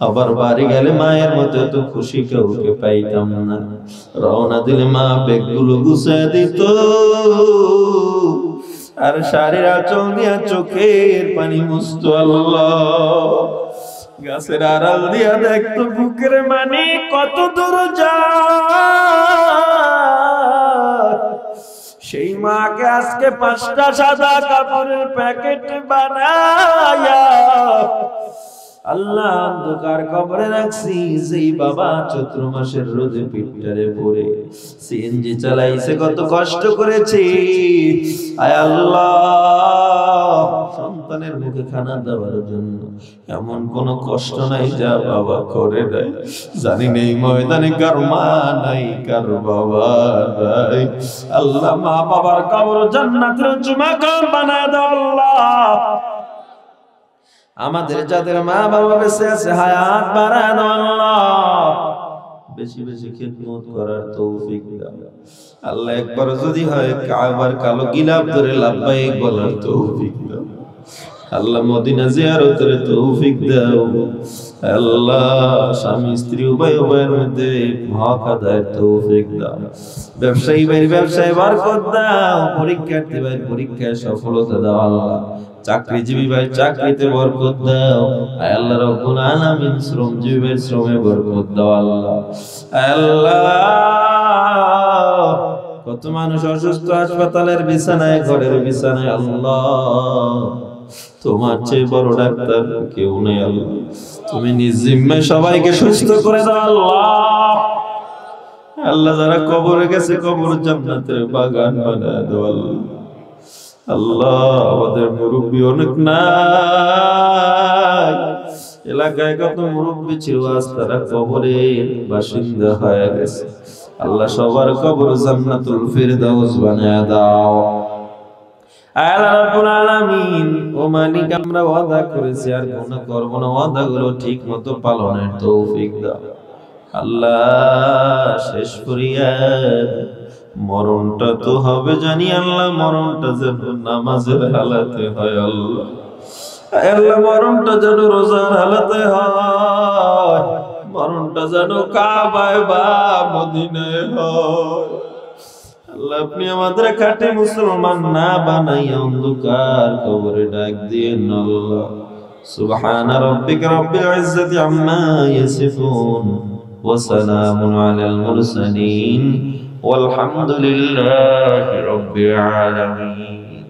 আবার বাড়ি গেলে মায়ের মতো এত খুশি কাউকে পাইতাম না। রওনা দিলে মা ব্যাগগুলো গুছিয়ে দিত, আর শাড়ির আঁচল দিয়া চোখের পানি মুছতো। আল্লাহ গাছের আড়াল দিয়া দেখতো বুকের মানে কত দূর যায়। সেই মাকে আজকে 5টা সাদা কাপড়ের প্যাকেট বানায়া আল্লাহ অন্ধকার কবরে রাখছি। যেই বাবা চৈত্র মাসের রোদে পিঠটারে পড়ে সিএনজি চালাইছে, কত কষ্ট করেছে। আয় আল্লাহ সন্তানের মুখে খানা দেওয়ার জন্য এমন কোন কষ্ট নাই যা বাবা করে নাই। জানি নেই ময়দানে কার মা নাই, কার বাবা নাই। আল্লাহ মা বাবার কবর জান্নাতের চুমাকাম বানায় দাও। আল্লাহ আমাদের যাদের মা বাবা বেঁচে আছে হায়াত বাড়ায় দাও। আল্লাহ বেশি বেশি খিদমত করার তৌফিক দাও। আল্লাহ একবার যদি হয় কাবার কালো গিলাফ ধরে লাব্বাইক বলার তৌফিক দাও। আল্লাহ মদিনা জিয়ারতের তৌফিক দাও। আল্লাহ স্বামী স্ত্রী উভয়ের মধ্যে হক আদায়ের তৌফিক দাও। ব্যবসায়ী ভাইয়ের ব্যবসায় বরকত দাও, পরীক্ষার্থী ভাইয়ের পরীক্ষায় সফলতা দাও। আল্লাহ চাকরিজীবী ভাই চাকরিতে বরকত দাও। আয় আল্লাহ রব্বুল আলামিন শ্রমজীবী ভাইয়ের শ্রমে বরকত দাও। আল্লাহ আল্লাহ কত মানুষ অসুস্থ, হাসপাতালের বিছানায়, ঘরের বিছানায়। আল্লাহ তোমার চেয়ে বড় ডাক্তার কেউ নেই। আল্লাহ তুমি নিজ জিম্মায় সবাইকে সুস্থ করে দাও। আল্লাহ আল্লাহ যারা কবরে গেছে কবর জান্নাতের বাগান বানায় দাও। আল্লাহ আমাদের মুরব্বী অনেক নাই, এলাকায় কত মুরব্বী ছিল, আজ তারা কবরের বাসিন্দা হয়ে গেছে। আল্লাহ সবার কবর জান্নাতুল ফিরদাউস বানায় দাও। আল্লাহ রাব্বুল আলামিন ও মালিক আমরা ওয়াদা করেছি আর গুনাহ করব না, ওয়াদাগুলো ঠিকমতো পালনের তৌফিক দাও। আল্লাহ শেষ ফরিয়াদ, মরণটা তো হবে জানি আল্লাহ, মরণটা যেন নামাজের হালাতে হয়। আল্লাহ আল্লাহ মরণটা যেন রোজার হালাতে হয়, মরণটা যেন কাবায় বা মদিনায় হয়। আল্লাহ আপনি আমাদের খাঁটি মুসলমান না বানাইয়া অন্ধকার কবরে ডাক দিয়েন। আল্লাহ সুবহানা রাব্বিকা রাব্বিল ইজ্জাতি আম্মা ইয়াসিফুন ওয়া সালামুন আলাল মুরসালিন والحمد لله رب العالمين.